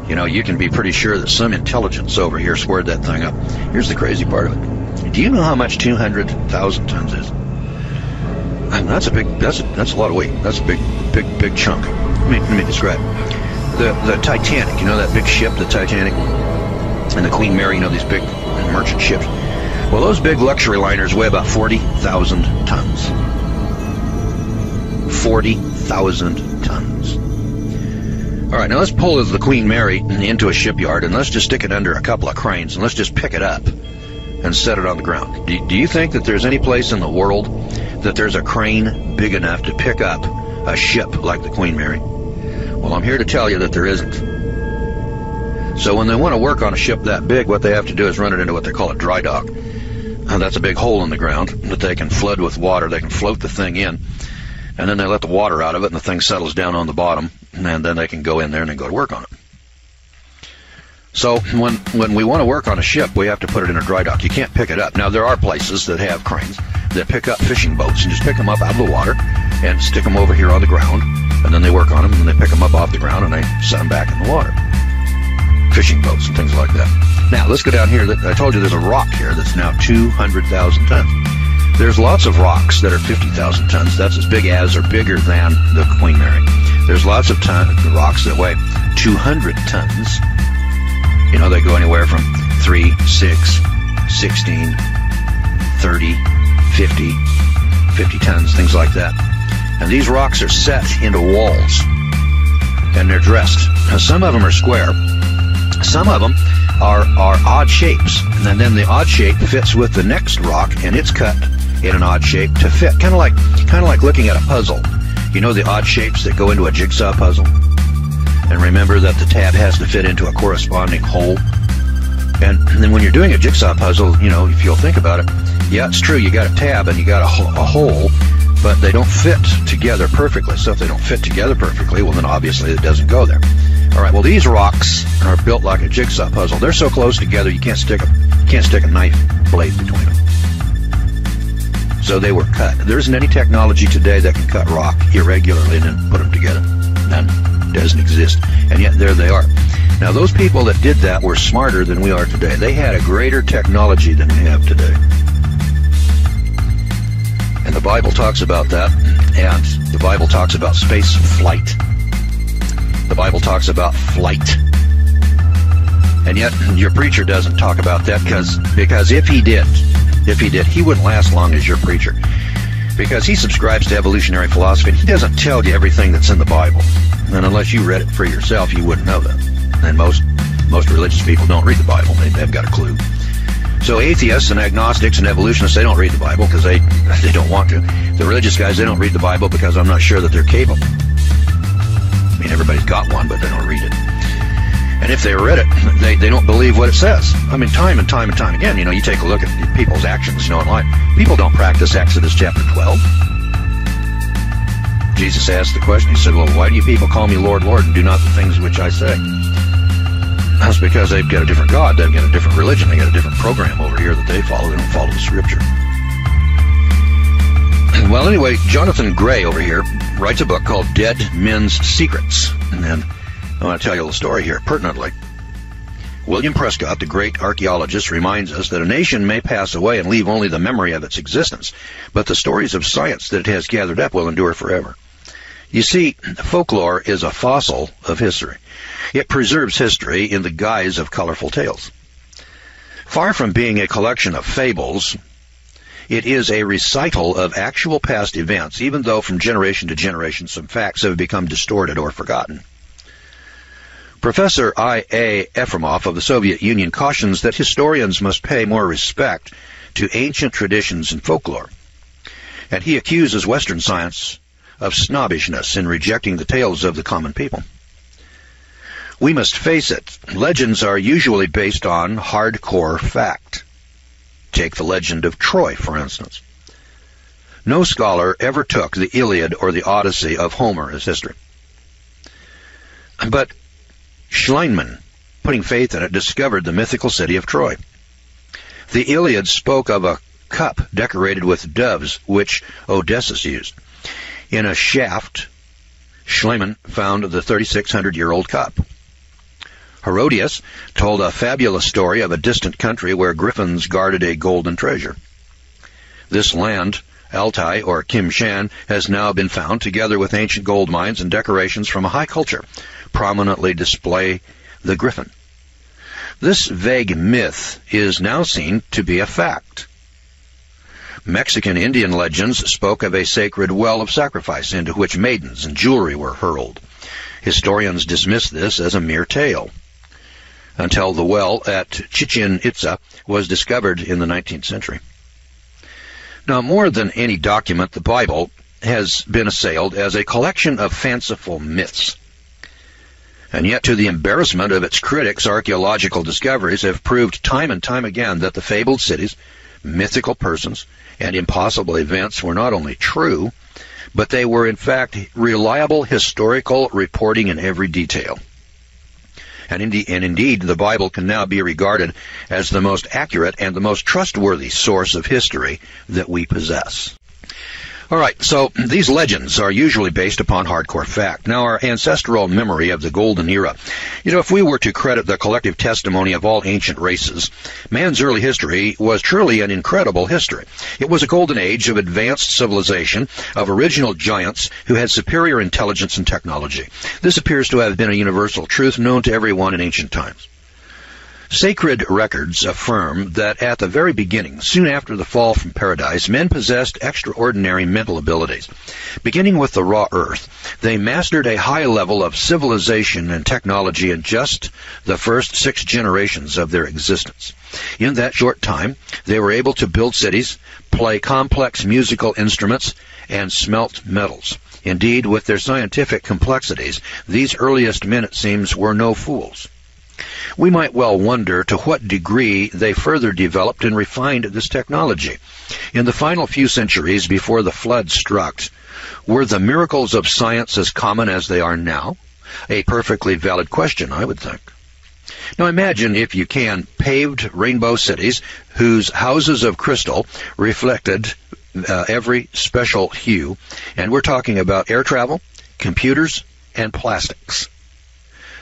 you know, you can be pretty sure that some intelligence over here squared that thing up. Here's the crazy part of it. Do you know how much 200,000 tons is? I mean, that's a lot of weight. That's a big chunk. Let me describe. The Titanic, you know, that big ship, the Titanic, and the Queen Mary, you know, these big merchant ships. Well, those big luxury liners weigh about 40,000 tons. 40,000 tons. All right, now let's pull the Queen Mary into a shipyard, and let's just stick it under a couple of cranes, and let's just pick it up and set it on the ground. Do you think that there's any place in the world that there's a crane big enough to pick up a ship like the Queen Mary? Well, I'm here to tell you that there isn't. So when they want to work on a ship that big, what they have to do is run it into what they call a dry dock. And that's a big hole in the ground that they can flood with water. They can float the thing in, and then they let the water out of it, and the thing settles down on the bottom, and then they can go in there and then go to work on it. So when we want to work on a ship, we have to put it in a dry dock. You can't pick it up. Now, there are places that have cranes that pick up fishing boats and just pick them up out of the water and stick them over here on the ground, and then they work on them, and then they pick them up off the ground, and they set them back in the water. Fishing boats and things like that. Now, let's go down here. I told you there's a rock here that's now 200,000 tons. There's lots of rocks that are 50,000 tons. That's as big as or bigger than the Queen Mary. There's lots of rocks that weigh 200 tons. You know, they go anywhere from 3, 6, 16, 30, 50 tons, things like that. And these rocks are set into walls, and they're dressed. Now, some of them are square. Some of them are odd shapes, and then the odd shape fits with the next rock, and it's cut in an odd shape to fit, kind of like looking at a puzzle. You know, the odd shapes that go into a jigsaw puzzle? And remember that the tab has to fit into a corresponding hole. And then when you're doing a jigsaw puzzle, you know, if you'll think about it, yeah, it's true, you got a tab and you got a hole, but they don't fit together perfectly. So if they don't fit together perfectly, well, then obviously it doesn't go there. All right, well, these rocks are built like a jigsaw puzzle. They're so close together you can't stick a knife blade between them. So they were cut. There isn't any technology today that can cut rock irregularly and then put them together. None. Doesn't exist. And yet there they are. Now, those people that did that were smarter than we are today. They had a greater technology than we have today. And the Bible talks about that, and the Bible talks about space flight. The Bible talks about flight. And yet your preacher doesn't talk about that because if he did, he wouldn't last long as your preacher. Because he subscribes to evolutionary philosophy, and he doesn't tell you everything that's in the Bible. And unless you read it for yourself, you wouldn't know that. And most religious people don't read the Bible. They haven't got a clue. So atheists and agnostics and evolutionists, they don't read the Bible because they don't want to. The religious guys, they don't read the Bible because I'm not sure that they're capable. I mean, everybody's got one, but they don't read it. And if they read it, they don't believe what it says. I mean, time and time again, you know, you take a look at people's actions, you know, in life. People don't practice Exodus chapter 12. Jesus asked the question. He said, well, why do you people call me Lord, Lord, and do not the things which I say? That's because they've got a different God. They've got a different religion. They've got a different program over here that they follow. They don't follow the Scripture. Well, anyway, Jonathan Gray over here writes a book called Dead Men's Secrets. And then I want to tell you a little story here, pertinently. William Prescott, the great archaeologist, reminds us that a nation may pass away and leave only the memory of its existence, but the stories of science that it has gathered up will endure forever. You see, folklore is a fossil of history. It preserves history in the guise of colorful tales. Far from being a collection of fables, it is a recital of actual past events, even though from generation to generation some facts have become distorted or forgotten. Professor I.A. Efremov of the Soviet Union cautions that historians must pay more respect to ancient traditions and folklore, and he accuses Western science of snobbishness in rejecting the tales of the common people. We must face it, legends are usually based on hardcore fact. Take the legend of Troy, for instance. No scholar ever took the Iliad or the Odyssey of Homer as history. But Schliemann, putting faith in it, discovered the mythical city of Troy. The Iliad spoke of a cup decorated with doves, which Odysseus used. In a shaft, Schliemann found the 3,600-year-old cup. Herodias told a fabulous story of a distant country where griffins guarded a golden treasure. This land, Altai or Kim-Shan, has now been found, together with ancient gold mines and decorations from a high culture, prominently display the griffin. This vague myth is now seen to be a fact. Mexican Indian legends spoke of a sacred well of sacrifice into which maidens and jewelry were hurled. Historians dismiss this as a mere tale, until the well at Chichen Itza was discovered in the 19th century. Now, more than any document, the Bible has been assailed as a collection of fanciful myths. And yet, to the embarrassment of its critics, archaeological discoveries have proved time and time again that the fabled cities, mythical persons, and impossible events were not only true, but they were in fact reliable historical reporting in every detail. And indeed, the Bible can now be regarded as the most accurate and the most trustworthy source of history that we possess. All right, so these legends are usually based upon hardcore fact. Now, our ancestral memory of the Golden Era. If we were to credit the collective testimony of all ancient races, man's early history was truly an incredible history. It was a golden age of advanced civilization, of original giants who had superior intelligence and technology. This appears to have been a universal truth known to everyone in ancient times. Sacred records affirm that at the very beginning, soon after the fall from paradise, men possessed extraordinary mental abilities. Beginning with the raw earth, they mastered a high level of civilization and technology in just the first 6 generations of their existence. In that short time, they were able to build cities, play complex musical instruments, and smelt metals. Indeed, with their scientific complexities, these earliest men, it seems, were no fools. We might well wonder to what degree they further developed and refined this technology. In the final few centuries before the flood struck, were the miracles of science as common as they are now? A perfectly valid question, I would think. Now imagine, if you can, paved rainbow cities whose houses of crystal reflected every special hue, and we're talking about air travel, computers, and plastics.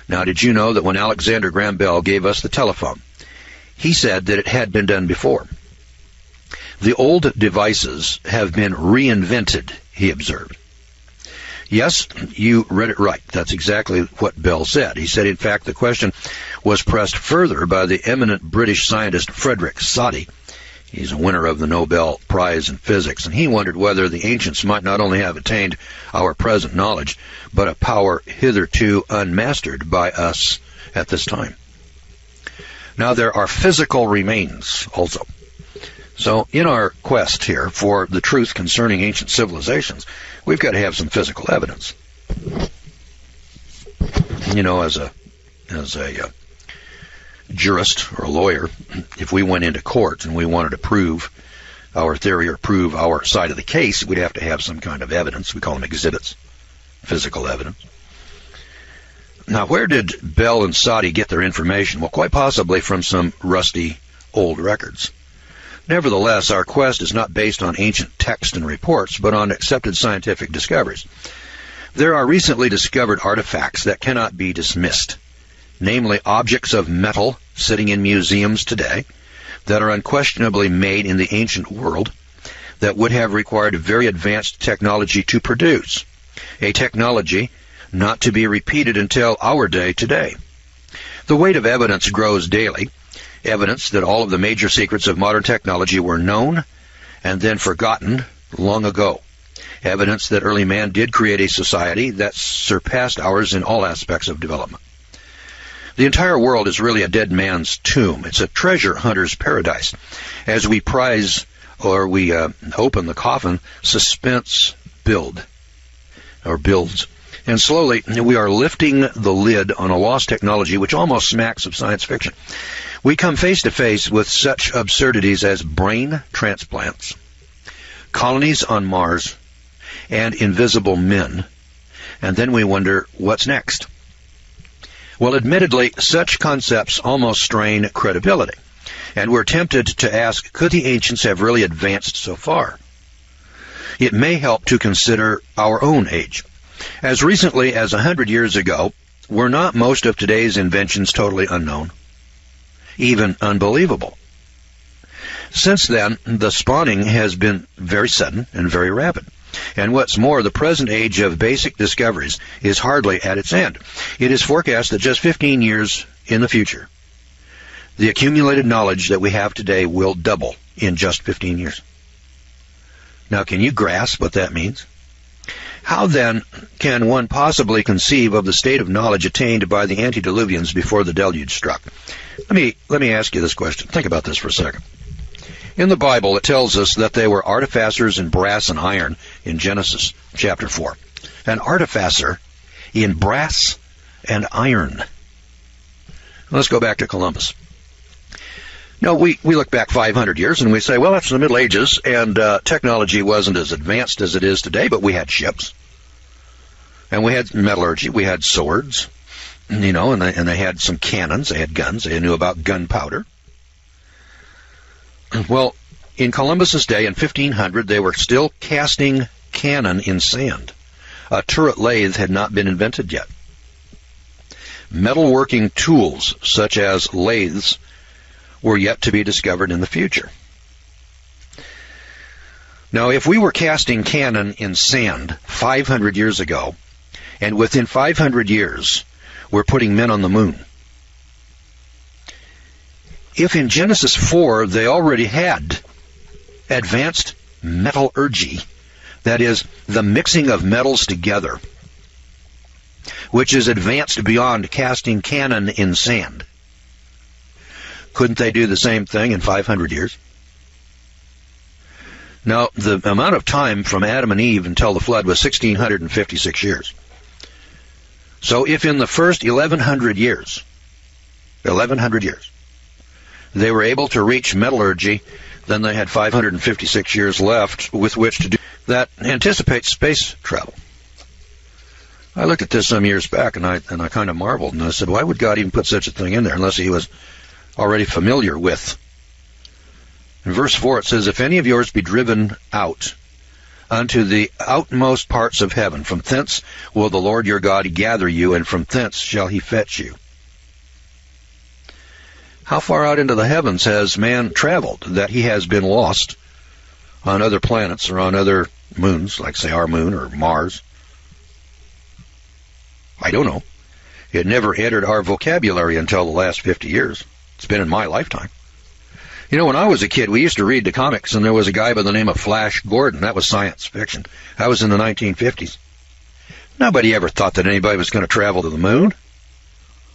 Now, did you know that when Alexander Graham Bell gave us the telephone, he said that it had been done before? The old devices have been reinvented, he observed. Yes, you read it right. That's exactly what Bell said. He said, in fact, the question was pressed further by the eminent British scientist Frederick Soddy. He's a winner of the Nobel Prize in Physics, and he wondered whether the ancients might not only have attained our present knowledge, but a power hitherto unmastered by us at this time. Now, there are physical remains also. So, in our quest here for the truth concerning ancient civilizations, we've got to have some physical evidence. As a jurist or a lawyer, if we went into court and we wanted to prove our theory or prove our side of the case, we'd have to have some kind of evidence. We call them exhibits, physical evidence. Now, where did Bell and Soddy get their information? Well, quite possibly from some rusty old records. Nevertheless, our quest is not based on ancient texts and reports, but on accepted scientific discoveries. There are recently discovered artifacts that cannot be dismissed, namely objects of metal sitting in museums today that are unquestionably made in the ancient world that would have required very advanced technology to produce, a technology not to be repeated until our day today. The weight of evidence grows daily, evidence that all of the major secrets of modern technology were known and then forgotten long ago. Evidence that early man did create a society that surpassed ours in all aspects of development. The entire world is really a dead man's tomb. It's a treasure hunter's paradise. As we prize or we open the coffin, suspense builds. And slowly, we are lifting the lid on a lost technology which almost smacks of science fiction. We come face to face with such absurdities as brain transplants, colonies on Mars, and invisible men. And then we wonder, what's next? Well, admittedly, such concepts almost strain credibility. And we're tempted to ask, could the ancients have really advanced so far? It may help to consider our own age. As recently as 100 years ago, were not most of today's inventions totally unknown, even unbelievable? Since then, the spawning has been very sudden and very rapid. And what's more, the present age of basic discoveries is hardly at its end. It is forecast that just 15 years in the future, the accumulated knowledge that we have today will double in just 15 years. Now, can you grasp what that means? How then can one possibly conceive of the state of knowledge attained by the antediluvians before the deluge struck? Let me ask you this question. Think about this for a second. In the Bible, it tells us that they were artificers in brass and iron in Genesis chapter 4. An artificer in brass and iron. Let's go back to Columbus. No, we look back 500 years and we say, well, that's the Middle Ages, and technology wasn't as advanced as it is today, but we had ships. And we had metallurgy, we had swords, and they had some cannons, they had guns, they knew about gunpowder. Well, in Columbus's day, in 1500, they were still casting cannon in sand. A turret lathe had not been invented yet. Metalworking tools, such as lathes, were yet to be discovered in the future. Now, if we were casting cannon in sand 500 years ago, and within 500 years we're putting men on the moon, if in Genesis 4 they already had advanced metallurgy, that is, the mixing of metals together, which is advanced beyond casting cannon in sand, couldn't they do the same thing in 500 years? Now, the amount of time from Adam and Eve until the flood was 1,656 years. So if in the first 1,100 years, they were able to reach metallurgy, then they had 556 years left with which to do that. Anticipates space travel. I looked at this some years back, and I kind of marveled, and I said, why would God even put such a thing in there unless he was already familiar with? In verse 4 it says, if any of yours be driven out unto the outmost parts of heaven, from thence will the Lord your God gather you, and from thence shall he fetch you. How far out into the heavens has man traveled that he has been lost on other planets or on other moons, like, say, our moon or Mars? I don't know. It never entered our vocabulary until the last 50 years. It's been in my lifetime. When I was a kid, we used to read the comics, and there was a guy by the name of Flash Gordon. That was science fiction. That was in the 1950s. Nobody ever thought that anybody was going to travel to the moon,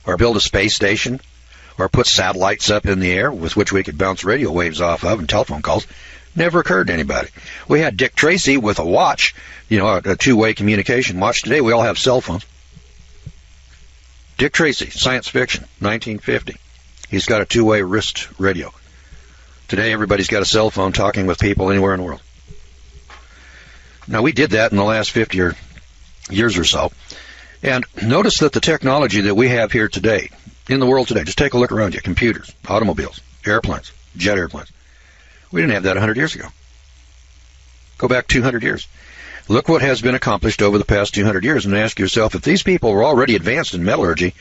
or build a space station, or put satellites up in the air with which we could bounce radio waves off of and telephone calls. Never occurred to anybody. We had Dick Tracy with a watch, a two-way communication watch. Today we all have cell phones. Dick Tracy, science fiction, 1950. He's got a two-way wrist radio. Today, everybody's got a cell phone talking with people anywhere in the world. Now, we did that in the last 50 years or so. And notice that the technology that we have here today, in the world today, just take a look around you, computers, automobiles, airplanes, jet airplanes. We didn't have that 100 years ago. Go back 200 years. Look what has been accomplished over the past 200 years, and ask yourself, if these people were already advanced in metallurgy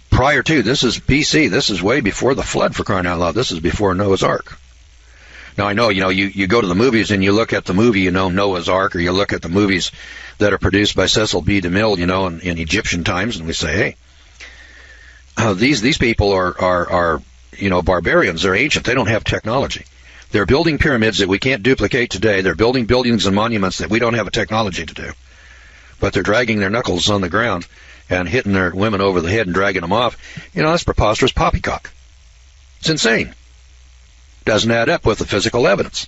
prior to, this is BC, this is way before the flood, for crying out loud, this is before Noah's Ark. Now, I know, you go to the movies and you look at the movie, Noah's Ark, or you look at the movies that are produced by Cecil B. DeMille, in Egyptian times, and we say, hey, these people are barbarians. They're ancient. They don't have technology. They're building pyramids that we can't duplicate today. They're building buildings and monuments that we don't have a technology to do. But they're dragging their knuckles on the ground and hitting their women over the head and dragging them off. That's preposterous poppycock. It's insane. Doesn't add up with the physical evidence.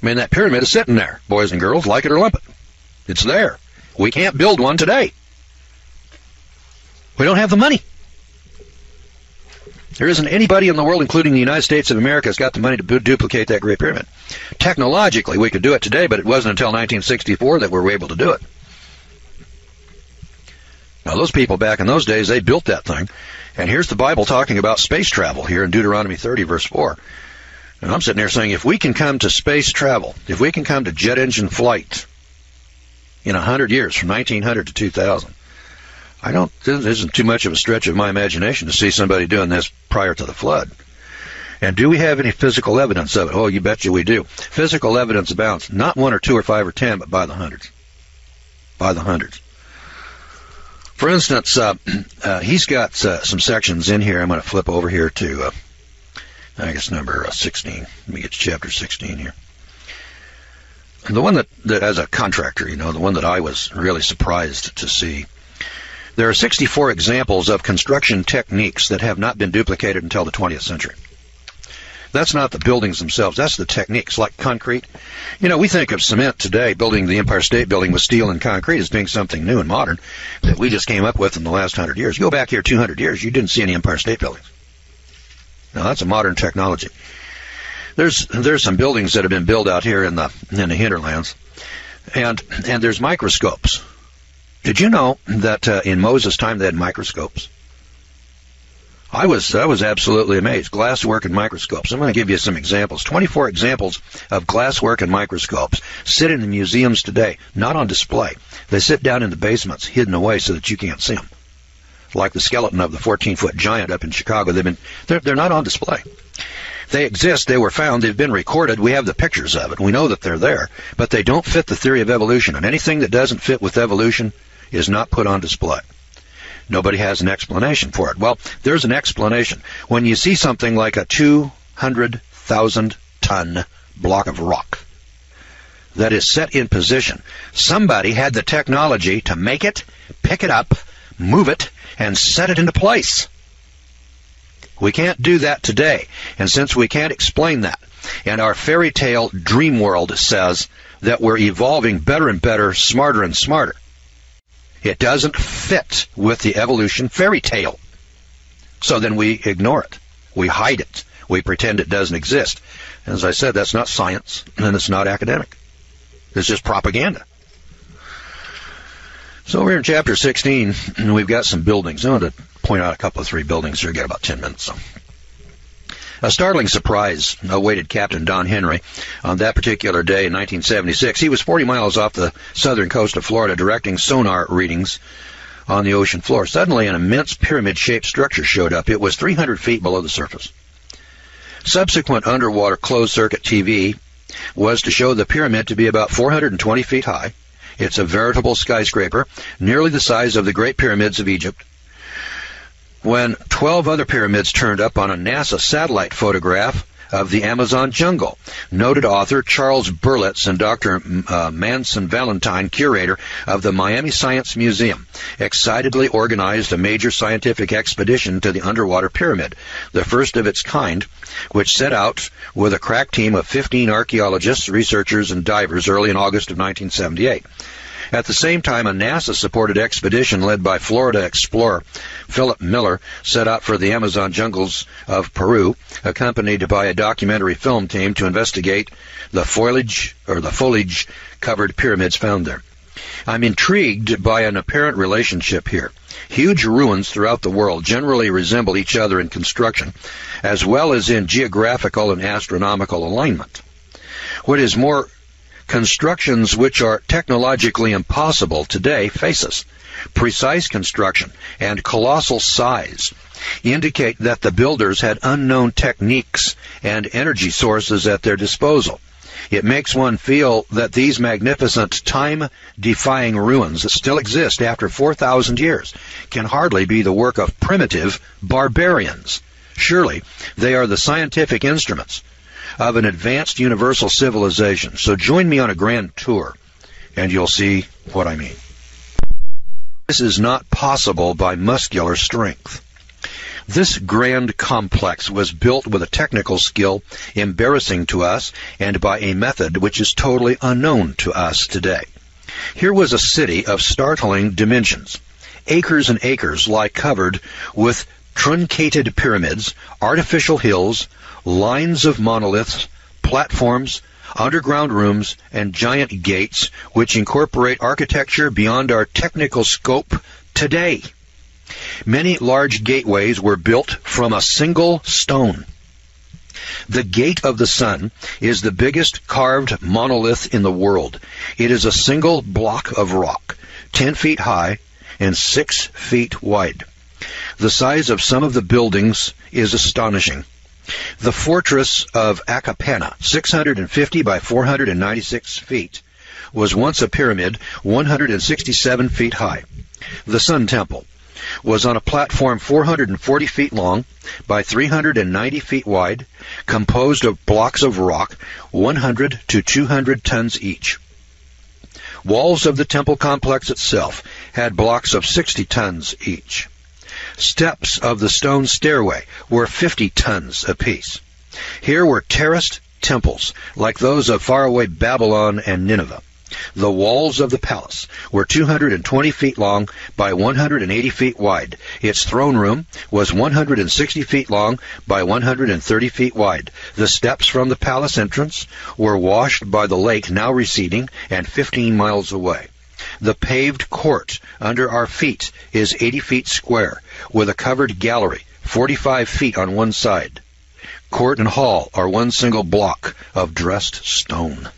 I mean, that pyramid is sitting there, boys and girls, like it or lump it. It's there. We can't build one today. We don't have the money. There isn't anybody in the world, including the United States of America, has got the money to duplicate that Great Pyramid. Technologically, we could do it today, but it wasn't until 1964 that we were able to do it. Now, those people back in those days, they built that thing. And here's the Bible talking about space travel here in Deuteronomy 30, verse 4. And I'm sitting there saying, if we can come to space travel, if we can come to jet engine flight in 100 years, from 1900 to 2000, this isn't too much of a stretch of my imagination to see somebody doing this prior to the flood. And do we have any physical evidence of it? Oh, you betcha we do. Physical evidence abounds. Not 1 or 2 or 5 or 10, but by the hundreds. By the hundreds. For instance, he's got some sections in here. I'm going to flip over here to, I guess, number 16. Let me get to chapter 16 here. And the one that as a contractor, the one that I was really surprised to see. There are 64 examples of construction techniques that have not been duplicated until the 20th century. That's not the buildings themselves. That's the techniques, like concrete. We think of cement today, building the Empire State Building with steel and concrete, as being something new and modern that we just came up with in the last 100 years. You go back here 200 years, you didn't see any Empire State Buildings. Now, that's a modern technology. There's some buildings that have been built out here in the hinterlands, and there's microscopes. Did you know that in Moses' time they had microscopes? I was absolutely amazed. Glasswork and microscopes. I'm going to give you some examples. 24 examples of glasswork and microscopes sit in the museums today, not on display. They sit down in the basements, hidden away so that you can't see them. Like the skeleton of the 14-foot giant up in Chicago. They're not on display. They exist. They were found. They've been recorded. We have the pictures of it. We know that they're there. But they don't fit the theory of evolution. And anything that doesn't fit with evolution is not put on display. Nobody has an explanation for it. Well, there's an explanation. When you see something like a 200,000-ton block of rock that is set in position, somebody had the technology to make it, pick it up, move it, and set it into place. We can't do that today. And since we can't explain that, and our fairy tale dream world says that we're evolving better and better, smarter and smarter, it doesn't fit with the evolution fairy tale. So then we ignore it. We hide it. We pretend it doesn't exist. And as I said, that's not science, and it's not academic. It's just propaganda. So we're in chapter 16, and we've got some buildings. I want to point out a couple of 3 buildings here. We've got about 10 minutes. So. A startling surprise awaited Captain Don Henry on that particular day in 1976. He was 40 miles off the southern coast of Florida directing sonar readings on the ocean floor. Suddenly, an immense pyramid-shaped structure showed up. It was 300 feet below the surface. Subsequent underwater closed-circuit TV was to show the pyramid to be about 420 feet high. It's a veritable skyscraper, nearly the size of the Great Pyramids of Egypt. When 12 other pyramids turned up on a NASA satellite photograph of the Amazon jungle. Noted author Charles Berlitz and Dr. Manson Valentine, curator of the Miami Science Museum, excitedly organized a major scientific expedition to the underwater pyramid, the first of its kind, which set out with a crack team of 15 archaeologists, researchers, and divers early in August of 1978. At the same time, a NASA-supported expedition led by Florida explorer Philip Miller set out for the Amazon jungles of Peru, accompanied by a documentary film team to investigate the foliage-covered pyramids found there. I'm intrigued by an apparent relationship here. Huge ruins throughout the world generally resemble each other in construction, as well as in geographical and astronomical alignment. What is more, constructions which are technologically impossible today face us. Precise construction and colossal size indicate that the builders had unknown techniques and energy sources at their disposal. It makes one feel that these magnificent, time-defying ruins that still exist after 4,000 years can hardly be the work of primitive barbarians. Surely they are the scientific instruments of an advanced universal civilization. So join me on a grand tour, and you'll see what I mean. This is not possible by muscular strength. This grand complex was built with a technical skill embarrassing to us and by a method which is totally unknown to us today. Here was a city of startling dimensions. Acres and acres lie covered with truncated pyramids, artificial hills, lines of monoliths, platforms, underground rooms, and giant gates which incorporate architecture beyond our technical scope today. Many large gateways were built from a single stone. The Gate of the Sun is the biggest carved monolith in the world. It is a single block of rock, 10 feet high and 6 feet wide. The size of some of the buildings is astonishing. The fortress of Akapana, 650 by 496 feet, was once a pyramid 167 feet high. The Sun Temple was on a platform 440 feet long by 390 feet wide, composed of blocks of rock 100 to 200 tons each. Walls of the temple complex itself had blocks of 60 tons each. Steps of the stone stairway were 50 tons apiece. Here were terraced temples like those of faraway Babylon and Nineveh. The walls of the palace were 220 feet long by 180 feet wide. Its throne room was 160 feet long by 130 feet wide. The steps from the palace entrance were washed by the lake now receding and 15 miles away. The paved court under our feet is 80 feet square, with a covered gallery 45 feet on one side. Court and hall are one single block of dressed stone.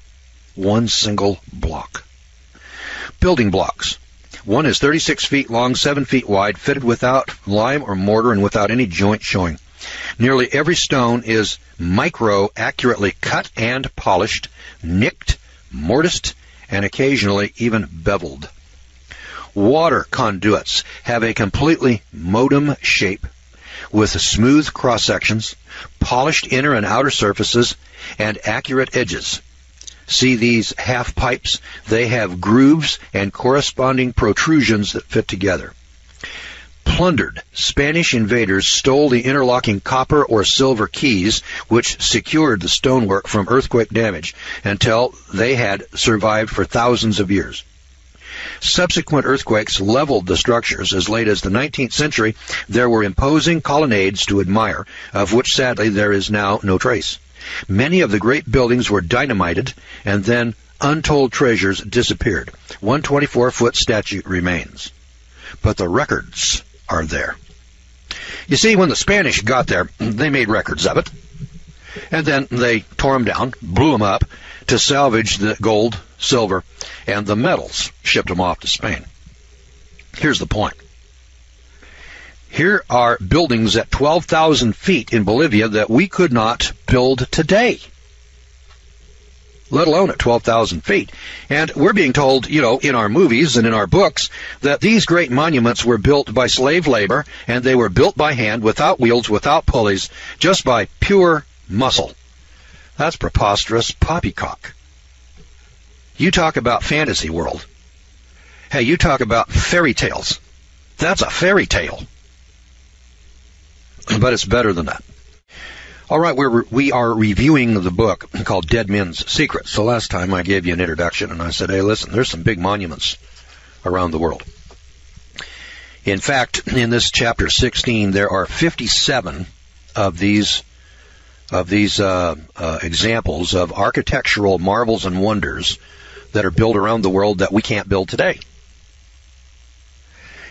One single block. Building blocks. One is 36 feet long, 7 feet wide, fitted without lime or mortar and without any joint showing. Nearly every stone is micro-accurately cut and polished, nicked, mortised, and occasionally even beveled. Water conduits have a completely modem shape with smooth cross-sections, polished inner and outer surfaces, and accurate edges. See these half pipes? They have grooves and corresponding protrusions that fit together. Plundered Spanish invaders stole the interlocking copper or silver keys which secured the stonework from earthquake damage until they had survived for thousands of years. Subsequent earthquakes leveled the structures. As late as the 19th century, there were imposing colonnades to admire, of which sadly there is now no trace. Many of the great buildings were dynamited, and then untold treasures disappeared. One 24-foot statue remains. But the records are there. You see, when the Spanish got there, they made records of it. And then they tore them down, blew them up to salvage the gold, silver, and the metals, shipped them off to Spain. Here's the point. Here are buildings at 12,000 feet in Bolivia that we could not build today, let alone at 12,000 feet. And we're being told, in our movies and in our books, that these great monuments were built by slave labor, and they were built by hand, without wheels, without pulleys, just by pure muscle. That's preposterous poppycock. You talk about fantasy world. Hey, you talk about fairy tales. That's a fairy tale. But it's better than that. All right, we are reviewing the book called Dead Men's Secrets. So last time I gave you an introduction, and I said, hey, listen, there's some big monuments around the world. In fact, in this chapter 16, there are 57 of these examples of architectural marvels and wonders that are built around the world that we can't build today.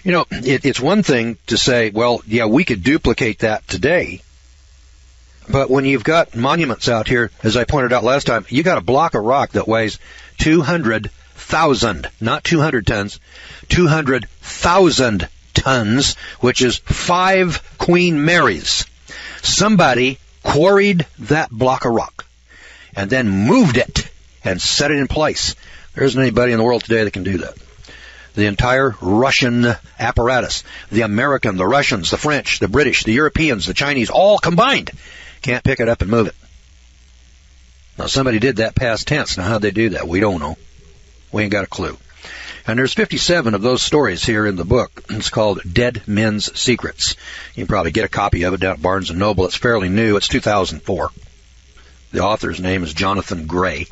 You know, it's one thing to say, well, yeah, we could duplicate that today. But when you've got monuments out here, as I pointed out last time, you got a block of rock that weighs 200,000, not 200 tons, 200,000 tons, which is 5 Queen Marys. Somebody quarried that block of rock and then moved it and set it in place. There isn't anybody in the world today that can do that. The entire Russian apparatus, the American, the Russians, the French, the British, the Europeans, the Chinese, all combined, can't pick it up and move it. Now, somebody did that past tense. Now, how'd they do that? We don't know. We ain't got a clue. And there's 57 of those stories here in the book. It's called Dead Men's Secrets. You can probably get a copy of it down at Barnes & Noble. It's fairly new. It's 2004. The author's name is Jonathan Gray.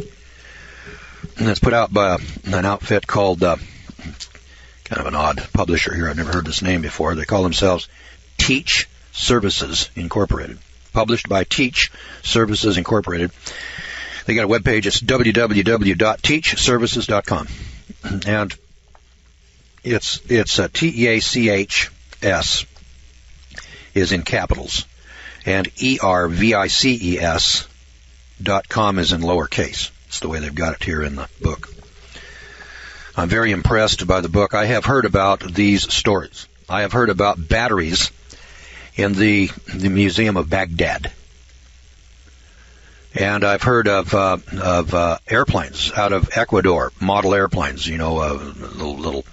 And it's put out by an outfit called, kind of an odd publisher here. I've never heard this name before. They call themselves Teach Services Incorporated. Published by Teach Services Incorporated. They got a webpage. It's www.teachservices.com. And it's TEACHS is in capitals. And ERVICES.com is in lowercase. It's the way they've got it here in the book. I'm very impressed by the book. I have heard about these stories. I have heard about batteries in the Museum of Baghdad. And I've heard of airplanes out of Ecuador, model airplanes, you know, little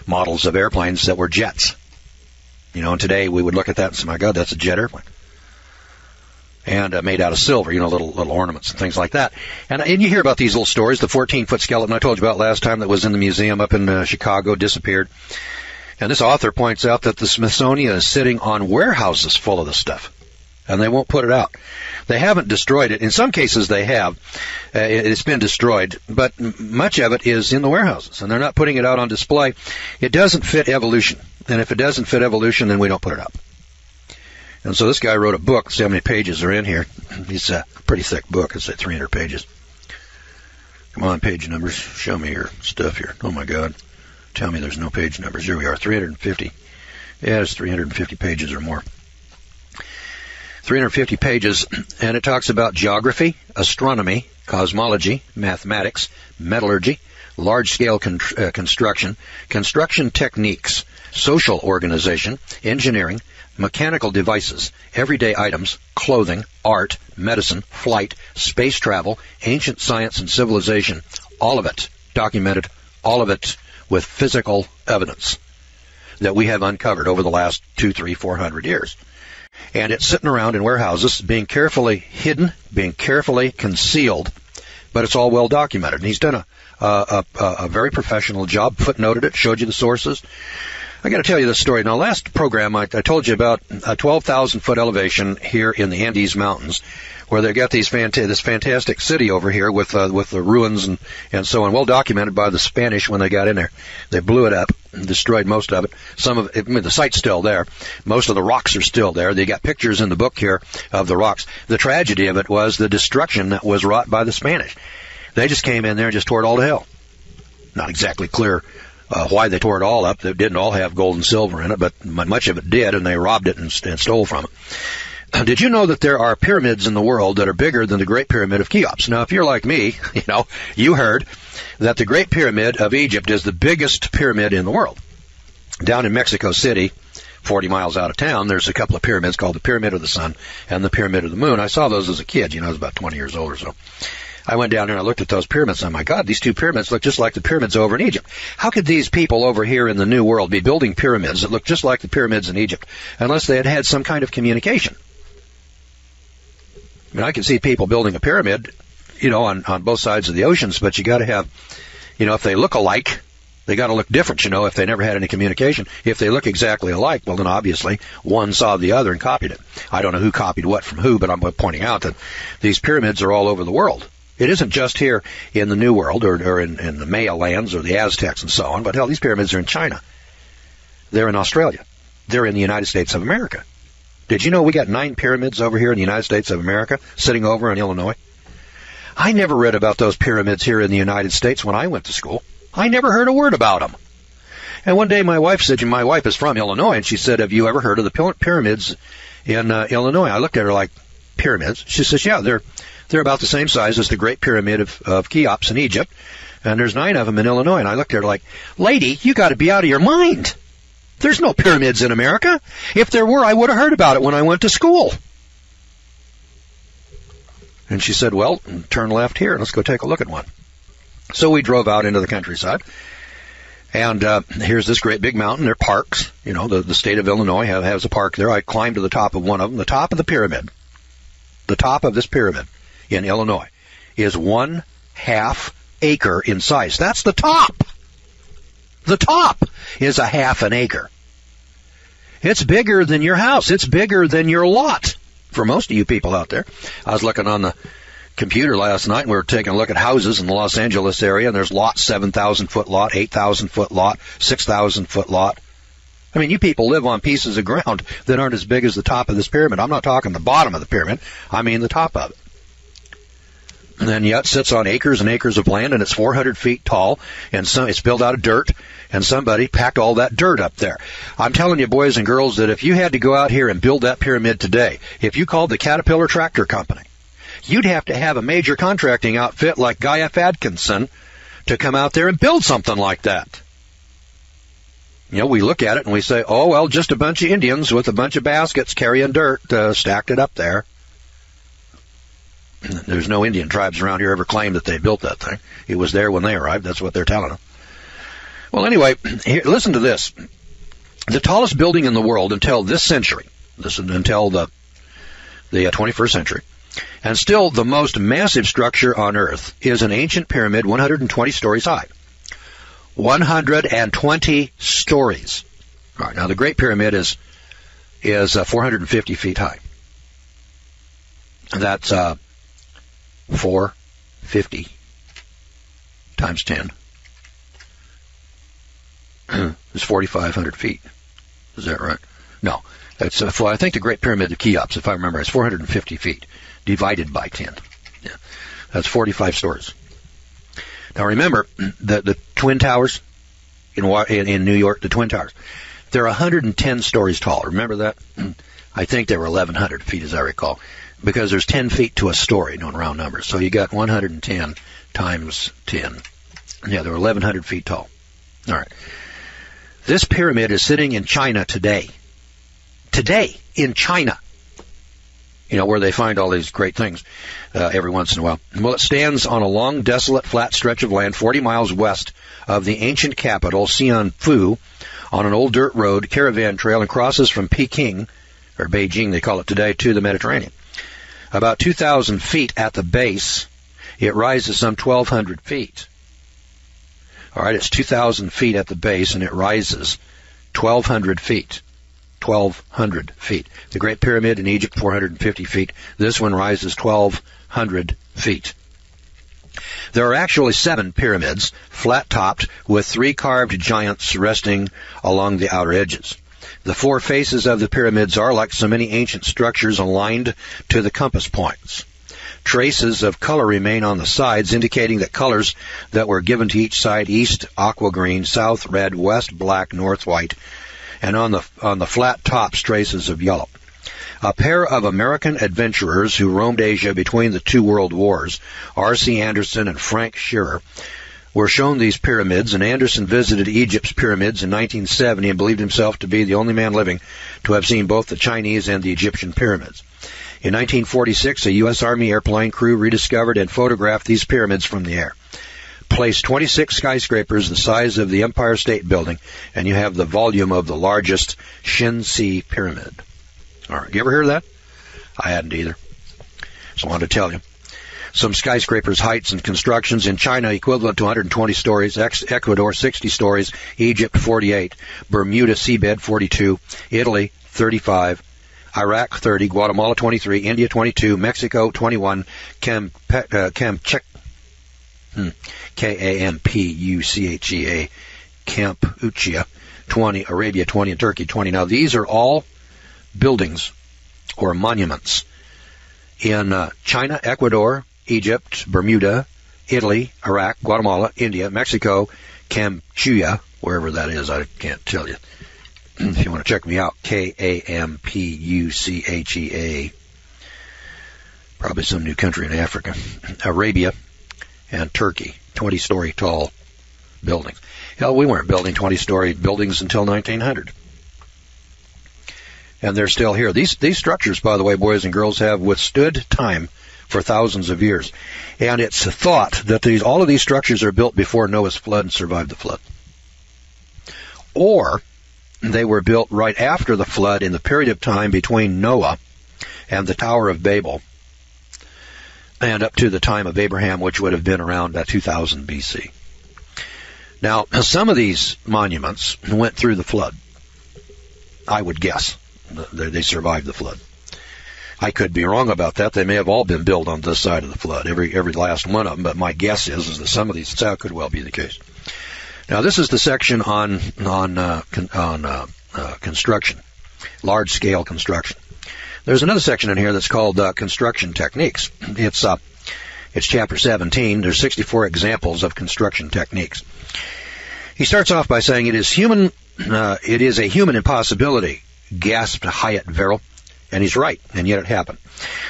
models of airplanes that were jets. You know, and today we would look at that and say, my God, that's a jet airplane. And made out of silver, you know, little ornaments and things like that. And you hear about these little stories, the 14-foot skeleton I told you about last time that was in the museum up in Chicago, disappeared. And this author points out that the Smithsonian is sitting on warehouses full of this stuff, and they won't put it out. They haven't destroyed it. In some cases they have. It's been destroyed, but much of it is in the warehouses, and they're not putting it out on display. It doesn't fit evolution, and if it doesn't fit evolution, then we don't put it out. And so this guy wrote a book. See how many pages are in here. It's a pretty thick book. It's 300 pages. Come on, page numbers. Show me your stuff here. Oh, my God. Tell me there's no page numbers. Here we are, 350. Yeah, it's 350 pages or more. 350 pages, and it talks about geography, astronomy, cosmology, mathematics, metallurgy, large-scale construction, construction techniques, social organization, engineering, mechanical devices, everyday items, clothing, art, medicine, flight, space travel, ancient science and civilization, all of it documented, all of it with physical evidence that we have uncovered over the last 200, 300, 400 years. And it's sitting around in warehouses, being carefully hidden, being carefully concealed, but it's all well documented. And he's done a very professional job, footnoted it, showed you the sources. I got to tell you this story. Now, last program, I told you about a 12,000-foot elevation here in the Andes Mountains, where they got this fantastic city over here with the ruins and so on, well documented by the Spanish when they got in there. They blew it up, destroyed most of it. Some of it, I mean, the site's still there. Most of the rocks are still there. They got pictures in the book here of the rocks. The tragedy of it was the destruction that was wrought by the Spanish. They just came in there and just tore it all to hell. Not exactly clear why they tore it all up. They didn't all have gold and silver in it, but much of it did, and they robbed it and stole from it. Did you know that there are pyramids in the world that are bigger than the Great Pyramid of Cheops? Now, if you're like me, you heard that the Great Pyramid of Egypt is the biggest pyramid in the world. Down in Mexico City, 40 miles out of town, there's a couple of pyramids called the Pyramid of the Sun and the Pyramid of the Moon. I saw those as a kid. I was about 20 years old or so. I went down there and I looked at those pyramids, and my God, these two pyramids look just like the pyramids over in Egypt. How could these people over here in the New World be building pyramids that look just like the pyramids in Egypt unless they had had some kind of communication? I mean, I can see people building a pyramid, on both sides of the oceans, but you got to have, if they look alike, They got to look different, you know, if they never had any communication. If they look exactly alike, well, then obviously one saw the other and copied it. I don't know who copied what from who, but I'm pointing out that these pyramids are all over the world. It isn't just here in the New World or in the Maya lands or the Aztecs and so on, but hell, these pyramids are in China. They're in Australia. They're in the United States of America. Did you know we got 9 pyramids over here in the United States of America, sitting over in Illinois? I never read about those pyramids here in the United States when I went to school. I never heard a word about them. And one day my wife said, my wife is from Illinois, and she said, have you ever heard of the pyramids in Illinois? I looked at her like, pyramids? She says, yeah, they're about the same size as the Great Pyramid of Cheops in Egypt, and there's 9 of them in Illinois. And I looked at her like, lady, you got to be out of your mind. There's no pyramids in America. If there were, I would have heard about it when I went to school. And she said, well, turn left here, and let's go take a look at one. So we drove out into the countryside, and here's this great big mountain. There are parks. You know, the state of Illinois has a park there. I climbed to the top of one of them. The top of the pyramid, the top of this pyramid in Illinois is 1/2 acre in size. That's the top. The top is 1/2 acre. It's bigger than your house. It's bigger than your lot for most of you people out there. I was looking on the computer last night, and we were taking a look at houses in the Los Angeles area, and there's lots, 7,000-foot lot, 8,000-foot lot, 6,000-foot lot. I mean, you people live on pieces of ground that aren't as big as the top of this pyramid. I'm not talking the bottom of the pyramid. I mean the top of it. And then yet sits on acres and acres of land, and it's 400 feet tall, and it's built out of dirt, and somebody packed all that dirt up there. I'm telling you, boys and girls, that if you had to go out here and build that pyramid today, if you called the Caterpillar Tractor Company, you'd have to have a major contracting outfit like Guy F. Atkinson to come out there and build something like that. You know, we look at it and we say, oh, well, just a bunch of Indians with a bunch of baskets carrying dirt stacked it up there. There's no Indian tribes around here ever claimed that they built that thing. It was there when they arrived. That's what they're telling them. Well, anyway, here, listen to this. The tallest building in the world until this century, until the 21st century, and still the most massive structure on Earth, is an ancient pyramid 120 stories high. 120 stories. All right, now the Great Pyramid is 450 feet high. That's 450 times 10 is 4,500 feet. Is that right? No. That's I think the Great Pyramid of Cheops, if I remember, is 450 feet divided by 10. Yeah. That's 45 stories. Now remember, the Twin Towers in New York, the Twin Towers, they're 110 stories tall. Remember that? I think they were 1,100 feet, as I recall, because there's 10 feet to a story, known round numbers. So you got 110 times 10. Yeah, they're 1,100 feet tall. All right. This pyramid is sitting in China today. Today, in China. You know, where they find all these great things every once in a while. Well, it stands on a long, desolate, flat stretch of land 40 miles west of the ancient capital, Xianfu, on an old dirt road, caravan trail, and crosses from Peking, or Beijing they call it today, to the Mediterranean. About 2,000 feet at the base, it rises some 1,200 feet. All right, it's 2,000 feet at the base, and it rises 1,200 feet. 1,200 feet. The Great Pyramid in Egypt, 450 feet. This one rises 1,200 feet. There are actually 7 pyramids, flat-topped, with 3 carved giants resting along the outer edges. The 4 faces of the pyramids are, like so many ancient structures, aligned to the compass points. Traces of color remain on the sides, indicating that colors that were given to each side: east, aqua green; south, red; west, black; north, white; and on the flat tops, traces of yellow. A pair of American adventurers who roamed Asia between the 2 world wars, R.C. Anderson and Frank Shearer, were shown these pyramids, and Anderson visited Egypt's pyramids in 1970 and believed himself to be the only man living to have seen both the Chinese and the Egyptian pyramids. In 1946, a U.S. Army airplane crew rediscovered and photographed these pyramids from the air. Place 26 skyscrapers the size of the Empire State Building, and you have the volume of the largest Shin-Si pyramid. All right, you ever hear of that? I hadn't either, so I wanted to tell you. Some skyscrapers, heights, and constructions in China equivalent to 120 stories, Ecuador 60 stories, Egypt 48, Bermuda seabed 42, Italy 35, Iraq 30, Guatemala 23, India 22, Mexico 21, Kampuchea, Kampuchea 20, Arabia 20, and Turkey 20. Now these are all buildings or monuments in China, Ecuador, Egypt, Bermuda, Italy, Iraq, Guatemala, India, Mexico, Kampuchea, wherever that is, I can't tell you. If you want to check me out, Kampuchea, probably some new country in Africa, Arabia, and Turkey, 20-story tall buildings. Hell, we weren't building 20-story buildings until 1900. And they're still here. These structures, by the way, boys and girls, have withstood time for thousands of years. And it's thought that all of these structures are built before Noah's flood and survived the flood. Or they were built right after the flood in the period of time between Noah and the Tower of Babel and up to the time of Abraham, which would have been around 2000 BC. Now, some of these monuments went through the flood, I would guess. They survived the flood. I could be wrong about that. They may have all been built on this side of the flood, every last one of them, but my guess is that some of these could well be the case. Now, this is the section on construction, large-scale construction. There's another section in here that's called construction techniques. It's chapter 17. There's 64 examples of construction techniques. He starts off by saying it is a human impossibility, gasped Hyatt Verrill, and he's right, and yet it happened.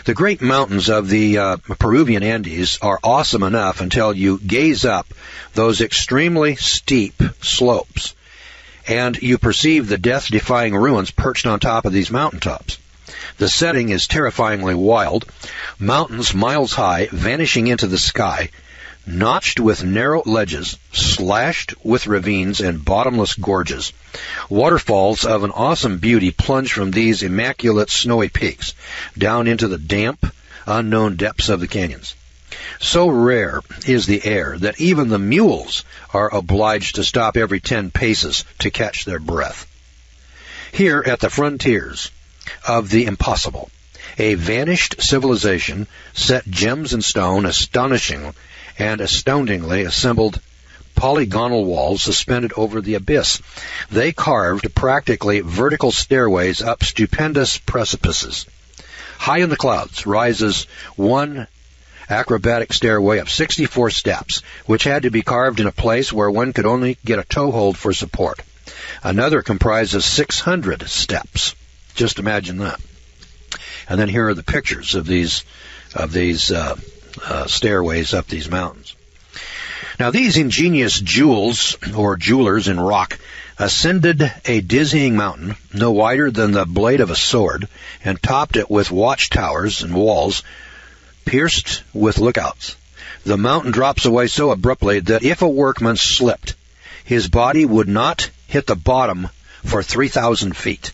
The great mountains of the Peruvian Andes are awesome enough until you gaze up those extremely steep slopes, and you perceive the death-defying ruins perched on top of these mountaintops. The setting is terrifyingly wild, mountains miles high, vanishing into the sky, notched with narrow ledges, slashed with ravines and bottomless gorges. Waterfalls of an awesome beauty plunge from these immaculate snowy peaks down into the damp, unknown depths of the canyons. So rare is the air that even the mules are obliged to stop every 10 paces to catch their breath. Here at the frontiers of the impossible, a vanished civilization set gems in stone, astonishing and astoundingly assembled polygonal walls suspended over the abyss. They carved practically vertical stairways up stupendous precipices. High in the clouds rises one acrobatic stairway of 64 steps, which had to be carved in a place where one could only get a toehold for support. Another comprises 600 steps. Just imagine that. And then here are the pictures of these stairways up these mountains. Now, these ingenious jewels, or jewelers in rock, ascended a dizzying mountain no wider than the blade of a sword and topped it with watchtowers and walls pierced with lookouts. The mountain drops away so abruptly that if a workman slipped, his body would not hit the bottom for 3,000 feet.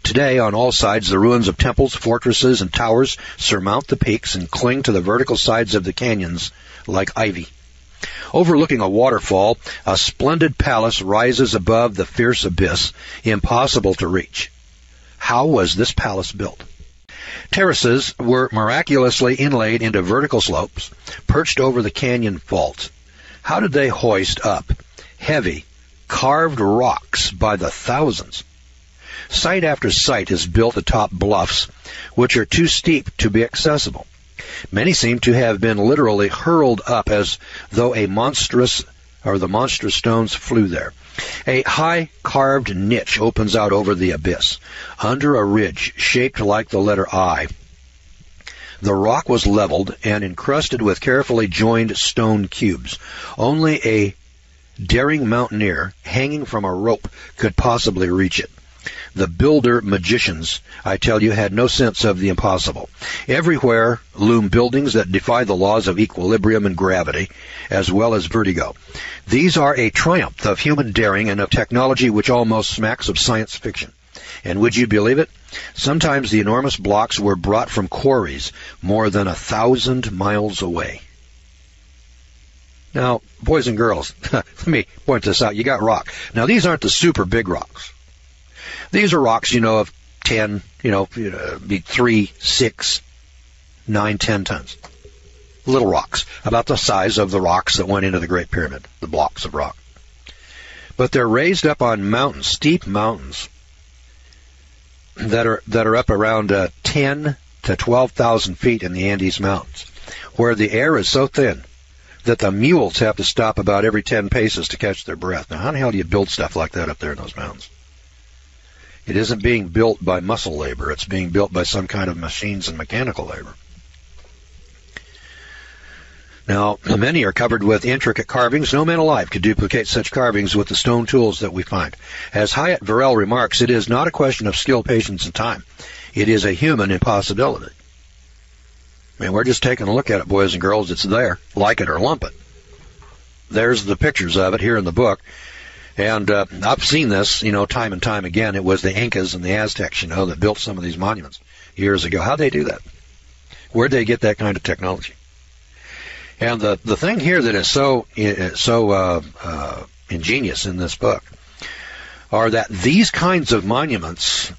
Today, on all sides, the ruins of temples, fortresses, and towers surmount the peaks and cling to the vertical sides of the canyons like ivy. Overlooking a waterfall, a splendid palace rises above the fierce abyss, impossible to reach. How was this palace built? Terraces were miraculously inlaid into vertical slopes, perched over the canyon faults. How did they hoist up heavy, carved rocks by the thousands? Site after site is built atop bluffs, which are too steep to be accessible. Many seem to have been literally hurled up as though the monstrous stones flew there. A high carved niche opens out over the abyss, under a ridge shaped like the letter I. The rock was leveled and encrusted with carefully joined stone cubes. Only a daring mountaineer hanging from a rope could possibly reach it. The builder magicians, I tell you, had no sense of the impossible. Everywhere loom buildings that defy the laws of equilibrium and gravity, as well as vertigo. These are a triumph of human daring and of technology which almost smacks of science fiction. And would you believe it? Sometimes the enormous blocks were brought from quarries more than 1,000 miles away. Now, boys and girls, let me point this out. You got rock. Now, these aren't the super big rocks. These are rocks, of 10, be 3, 6, 9, 10 tons. Little rocks, about the size of the rocks that went into the Great Pyramid, the blocks of rock. But they're raised up on mountains, steep mountains, that are up around 10 to 12,000 feet in the Andes Mountains, where the air is so thin that the mules have to stop about every 10 paces to catch their breath. Now, how the hell do you build stuff like that up there in those mountains? It isn't being built by muscle labor. It's being built by some kind of machines and mechanical labor. Now, many are covered with intricate carvings. No man alive could duplicate such carvings with the stone tools that we find. As Hyatt Verrell remarks, it is not a question of skill, patience, and time. It is a human impossibility. I mean, we're just taking a look at it, boys and girls. It's there. Like it or lump it. There's the pictures of it here in the book. And I've seen this, time and time again. It was the Incas and the Aztecs, that built some of these monuments years ago. How'd they do that? Where'd they get that kind of technology? And the thing here that is so ingenious in this book are that these kinds of monuments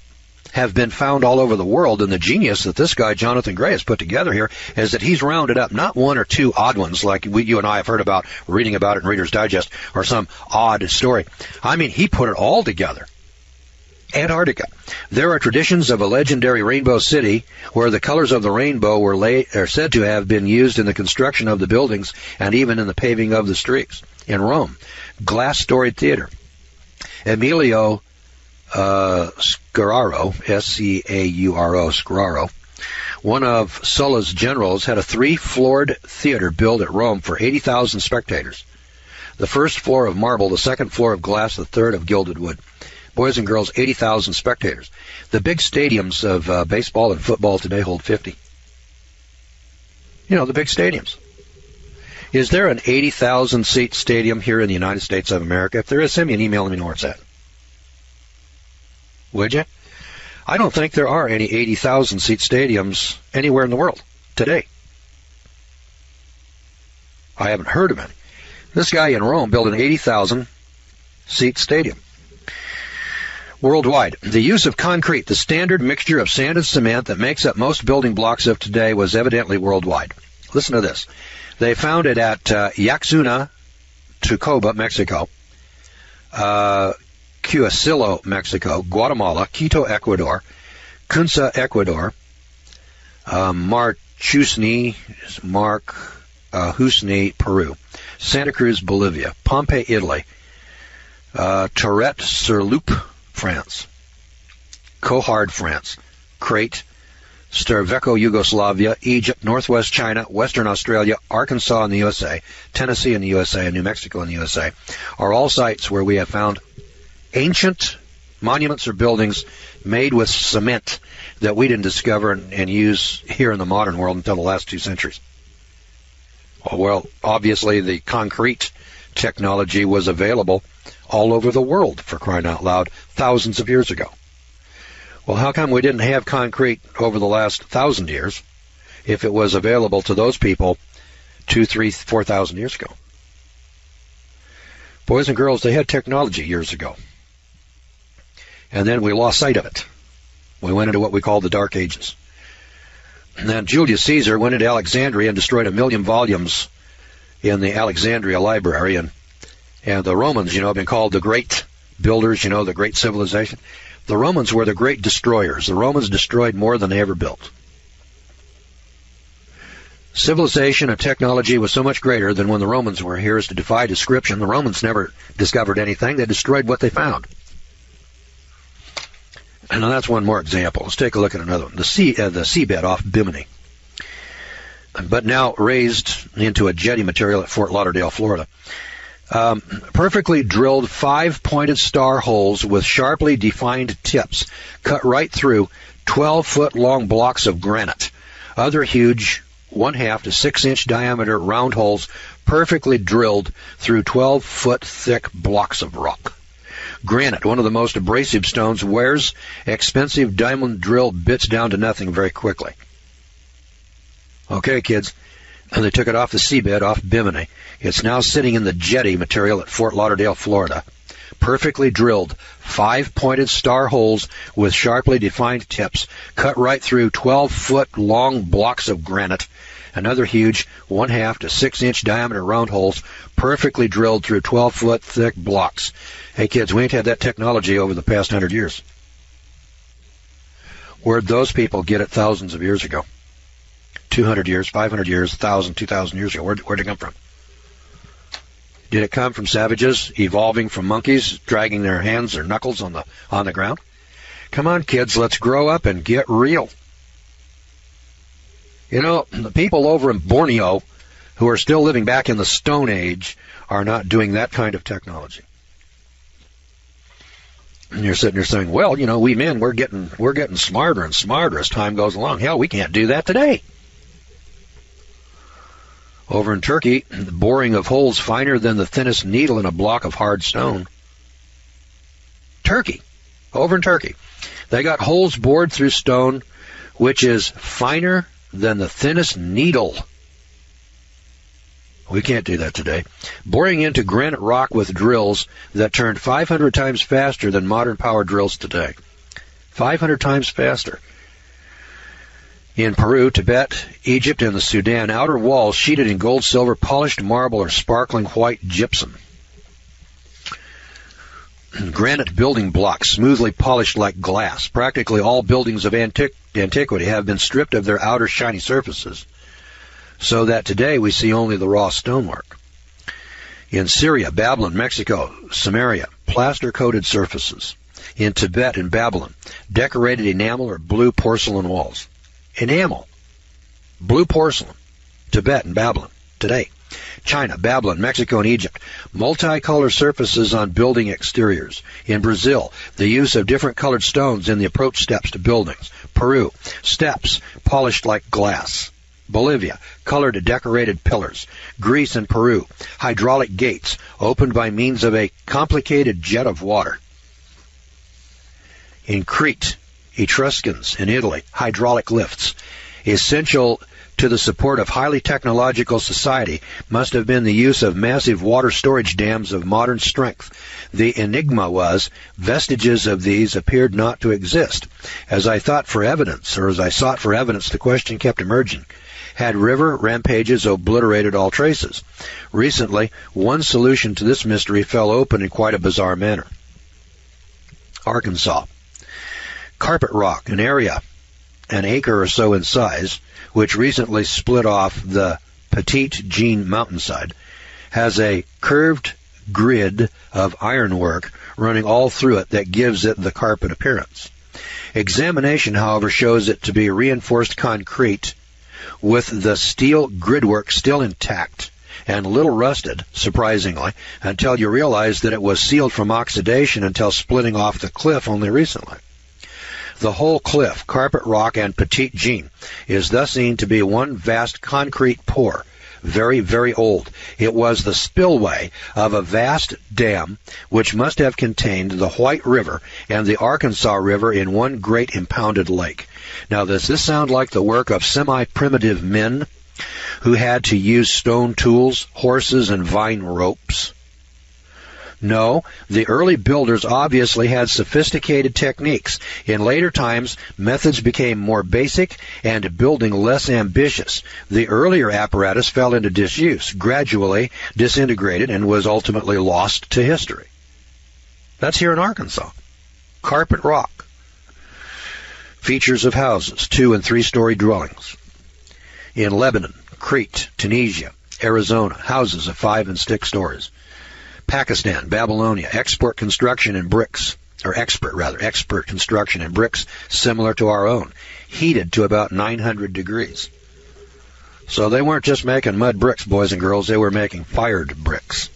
have been found all over the world, and the genius that this guy, Jonathan Gray, has put together here is that he's rounded up not one or two odd ones like you and I have heard about, reading about it in Reader's Digest, or some odd story. I mean, he put it all together. Antarctica. There are traditions of a legendary rainbow city where the colors of the rainbow are said to have been used in the construction of the buildings and even in the paving of the streets. In Rome, glass-storied theater. Emilio Scararo, S-C-A-U-R-O, Scararo, one of Sulla's generals, had a 3-floored theater built at Rome for 80,000 spectators. The first floor of marble, the second floor of glass, the third of gilded wood. Boys and girls, 80,000 spectators. The big stadiums of baseball and football today hold 50. The big stadiums. Is there an 80,000-seat stadium here in the United States of America? If there is, send me an email and let me know where it's at. Would you? I don't think there are any 80,000-seat stadiums anywhere in the world today. I haven't heard of any. This guy in Rome built an 80,000-seat stadium. Worldwide, the use of concrete, the standard mixture of sand and cement that makes up most building blocks of today, was evidently worldwide. Listen to this. They found it at Yaxuna, Tucoba, Mexico, Cuauhcillo, Mexico, Guatemala, Quito, Ecuador, Cunza, Ecuador, Marchusni, Peru, Santa Cruz, Bolivia, Pompeii, Italy, Tourette-sur-Loup, France, Cohard, France, Crete, Sterveco, Yugoslavia, Egypt, Northwest China, Western Australia, Arkansas in the USA, Tennessee in the USA, and New Mexico in the USA are all sites where we have found ancient monuments or buildings made with cement that we didn't discover and use here in the modern world until the last 2 centuries. Well, obviously the concrete technology was available all over the world, for crying out loud, thousands of years ago. Well, how come we didn't have concrete over the last 1,000 years if it was available to those people 2,000, 3,000, 4,000 years ago? Boys and girls, they had technology years ago. And then we lost sight of it. We went into what we call the Dark Ages. And then Julius Caesar went into Alexandria and destroyed 1 million volumes in the Alexandria Library. And the Romans, have been called the great builders, the great civilization. The Romans were the great destroyers. The Romans destroyed more than they ever built. Civilization and technology was so much greater than when the Romans were here as to defy description. The Romans never discovered anything. They destroyed what they found. And that's one more example. Let's take a look at another one. The seabed off Bimini, but now raised into a jetty material at Fort Lauderdale, Florida. Perfectly drilled 5-pointed star holes with sharply defined tips cut right through 12-foot-long blocks of granite. Other huge 1/2 to 6-inch diameter round holes perfectly drilled through 12-foot thick blocks of rock. Granite, one of the most abrasive stones, wears expensive diamond drill bits down to nothing very quickly. Okay, kids. And they took it off the seabed off Bimini. It's now sitting in the jetty material at Fort Lauderdale, Florida. Perfectly drilled, 5-pointed star holes with sharply defined tips, cut right through 12-foot long blocks of granite. Another huge 1/2 to 6-inch diameter round holes, perfectly drilled through 12-foot thick blocks. Hey kids, we ain't had that technology over the past 100 years. Where'd those people get it thousands of years ago? 200 years, 500 years, 1,000, 2,000 years ago. Where'd it come from? Did it come from savages evolving from monkeys, dragging their hands or knuckles on the ground? Come on, kids, let's grow up and get real. You know, the people over in Borneo who are still living back in the Stone Age are not doing that kind of technology. And you're sitting there saying, well, you know, we men, we're getting smarter and smarter as time goes along. Hell, we can't do that today. Over in Turkey, the boring of holes finer than the thinnest needle in a block of hard stone. Turkey. Over in Turkey. They got holes bored through stone which is finer than the thinnest needle. We can't do that today. Boring into granite rock with drills that turned 500 times faster than modern power drills today. 500 times faster. In Peru, Tibet, Egypt, and the Sudan, outer walls sheeted in gold, silver, polished marble, or sparkling white gypsum. Granite building blocks, smoothly polished like glass. Practically all buildings of antiquity have been stripped of their outer shiny surfaces, so that today we see only the raw stonework. In Syria, Babylon, Mexico, Samaria, plaster-coated surfaces. In Tibet and Babylon, decorated enamel or blue porcelain walls. Enamel, blue porcelain, Tibet and Babylon, today. China, Babylon, Mexico, and Egypt, multicolored surfaces on building exteriors. In Brazil, the use of different colored stones in the approach steps to buildings. Peru, steps polished like glass. Bolivia, colored decorated pillars. Greece and Peru, hydraulic gates opened by means of a complicated jet of water. In Crete, Etruscans in Italy, hydraulic lifts. Essential to the support of highly technological society must have been the use of massive water storage dams of modern strength. The enigma was, vestiges of these appeared not to exist. As I sought for evidence, the question kept emerging. Had river rampages obliterated all traces? Recently, one solution to this mystery fell open in quite a bizarre manner. Arkansas. Carpet rock, an acre or so in size, which recently split off the Petite Jean mountainside, has a curved grid of ironwork running all through it that gives it the carpet appearance. Examination, however, shows it to be reinforced concrete with the steel gridwork still intact and little rusted, surprisingly, until you realize that it was sealed from oxidation until splitting off the cliff only recently. The whole cliff, Carpet Rock and Petite Jean, is thus seen to be one vast concrete pour, very, very old. It was the spillway of a vast dam which must have contained the White River and the Arkansas River in one great impounded lake. Now, does this sound like the work of semi-primitive men who had to use stone tools, horses, and vine ropes? No, the early builders obviously had sophisticated techniques. In later times, methods became more basic and building less ambitious. The earlier apparatus fell into disuse, gradually disintegrated, and was ultimately lost to history. That's here in Arkansas. Carpet Rock. Features of houses, 2- and 3-story dwellings. In Lebanon, Crete, Tunisia, Arizona, houses of 5 and 6 stories. Pakistan, Babylonia, expert construction in bricks, similar to our own, heated to about 900 degrees. So they weren't just making mud bricks, boys and girls, they were making fired bricks.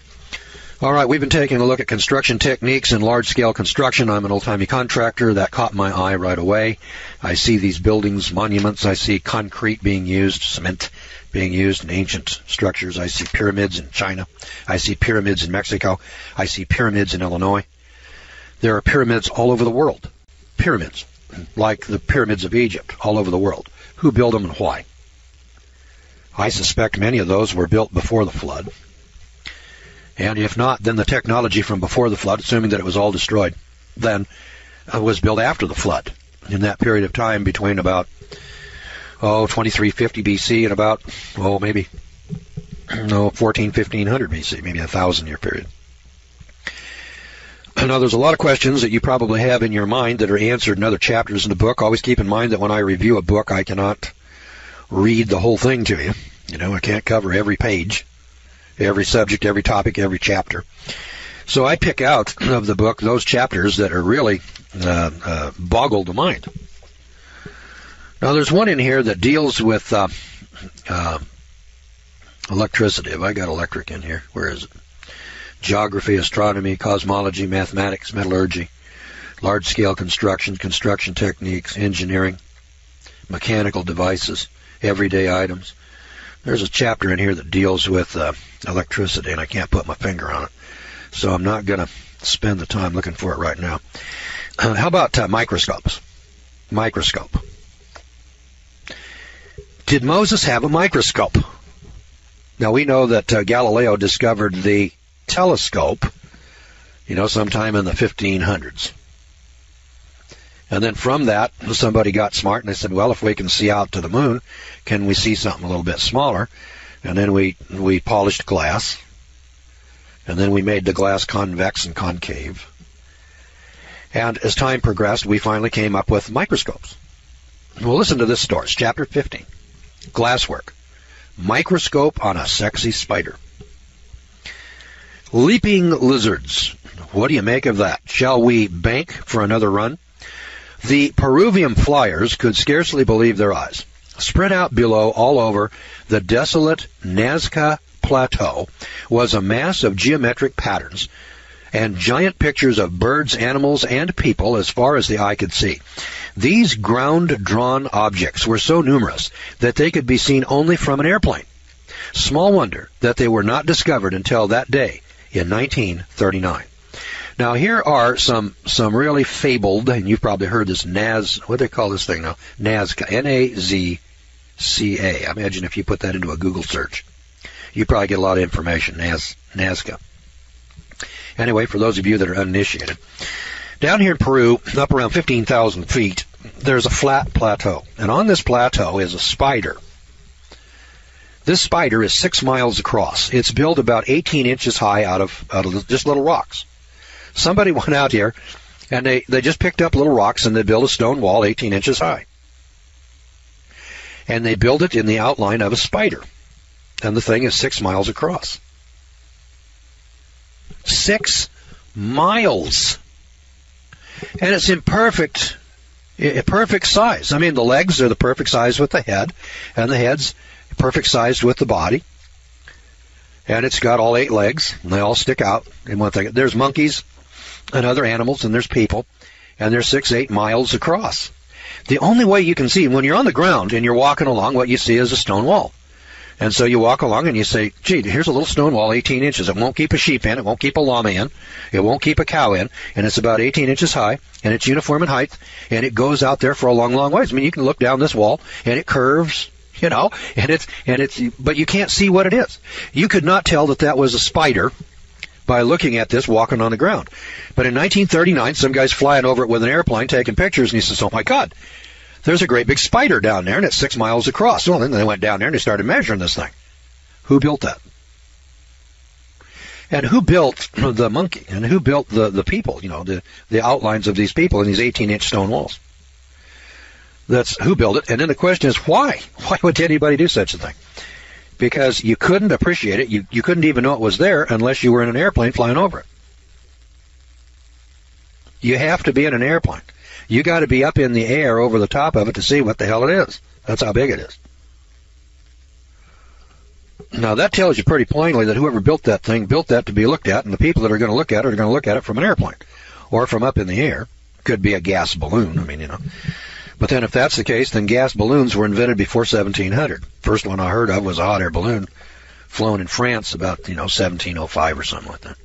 All right, we've been taking a look at construction techniques in large-scale construction. I'm an old-timey contractor. That caught my eye right away. I see these buildings, monuments. I see concrete being used, cement being used in ancient structures. I see pyramids in China. I see pyramids in Mexico. I see pyramids in Illinois. There are pyramids all over the world. Pyramids, like the pyramids of Egypt, all over the world. Who built them and why? I suspect many of those were built before the flood. And if not, then the technology from before the flood, assuming that it was all destroyed, then was built after the flood, in that period of time between about 2350 BC and about maybe 1500 BC, maybe a 1,000-year period. Now, there's a lot of questions that you probably have in your mind that are answered in other chapters in the book. Always keep in mind that when I review a book, I cannot read the whole thing to you. I can't cover every page, every subject, every topic, every chapter. So I pick out of the book those chapters that are really boggle the mind. Now, there's one in here that deals with electricity. Have I got electric in here? Where is it? Geography, astronomy, cosmology, mathematics, metallurgy, large-scale construction, construction techniques, engineering, mechanical devices, everyday items. There's a chapter in here that deals with electricity, and I can't put my finger on it. So I'm not going to spend the time looking for it right now. How about microscopes? Microscope. Did Moses have a microscope? Now, we know that Galileo discovered the telescope, sometime in the 1500s. And then from that, somebody got smart and they said, well, if we can see out to the moon, can we see something a little bit smaller? And then we polished glass. And then we made the glass convex and concave. And as time progressed, we finally came up with microscopes. Well, listen to this story. It's chapter 15. Glasswork. Microscope on a sexy spider. Leaping lizards. What do you make of that? Shall we bank for another run? The Peruvian flyers could scarcely believe their eyes. Spread out below all over the desolate Nazca Plateau was a mass of geometric patterns and giant pictures of birds, animals, and people as far as the eye could see. These ground-drawn objects were so numerous that they could be seen only from an airplane. Small wonder that they were not discovered until that day in 1939. Now, here are some really fabled, and you've probably heard this what do they call this thing now? Nazca, N-A-Z-C-A. I imagine if you put that into a Google search, you probably get a lot of information, Nazca. Anyway, for those of you that are uninitiated, down here in Peru, up around 15,000 feet, there's a flat plateau. And on this plateau is a spider. This spider is 6 miles across. It's built about 18 inches high out of just little rocks. Somebody went out here, and they just picked up little rocks, and they built a stone wall 18 inches high. And they built it in the outline of a spider. And the thing is 6 miles across. 6 miles. And it's in perfect size. I mean, the legs are the perfect size with the head, and the head's perfect sized with the body. And it's got all 8 legs, and they all stick out in one thing. There's monkeys and other animals, and there's people, and they're 6-8 miles across. The only way you can see, when you're on the ground and you're walking along, what you see is a stone wall. And so you walk along and you say, gee, here's a little stone wall, 18 inches. It won't keep a sheep in. It won't keep a llama in. It won't keep a cow in. And it's about 18 inches high, and it's uniform in height, and it goes out there for a long, long ways. I mean, you can look down this wall, and it curves, but you can't see what it is. You could not tell that was a spider by looking at this walking on the ground. But in 1939, some guy's flying over it with an airplane taking pictures, and he says, oh, my God, there's a great big spider down there, and it's 6 miles across. Well, then they went down there, and they started measuring this thing. Who built that? And who built the monkey? And who built the people, the outlines of these people in these 18-inch stone walls? That's who built it. And then the question is, why? Why would anybody do such a thing? Because you couldn't appreciate it. You couldn't even know it was there unless you were in an airplane flying over it. You have to be in an airplane. You got to be up in the air over the top of it to see what the hell it is. That's how big it is. Now, that tells you pretty plainly that whoever built that thing built that to be looked at, and the people that are going to look at it are going to look at it from an airplane or from up in the air. Could be a gas balloon. But then if that's the case, then gas balloons were invented before 1700. First one I heard of was a hot air balloon flown in France about, 1705 or something like that.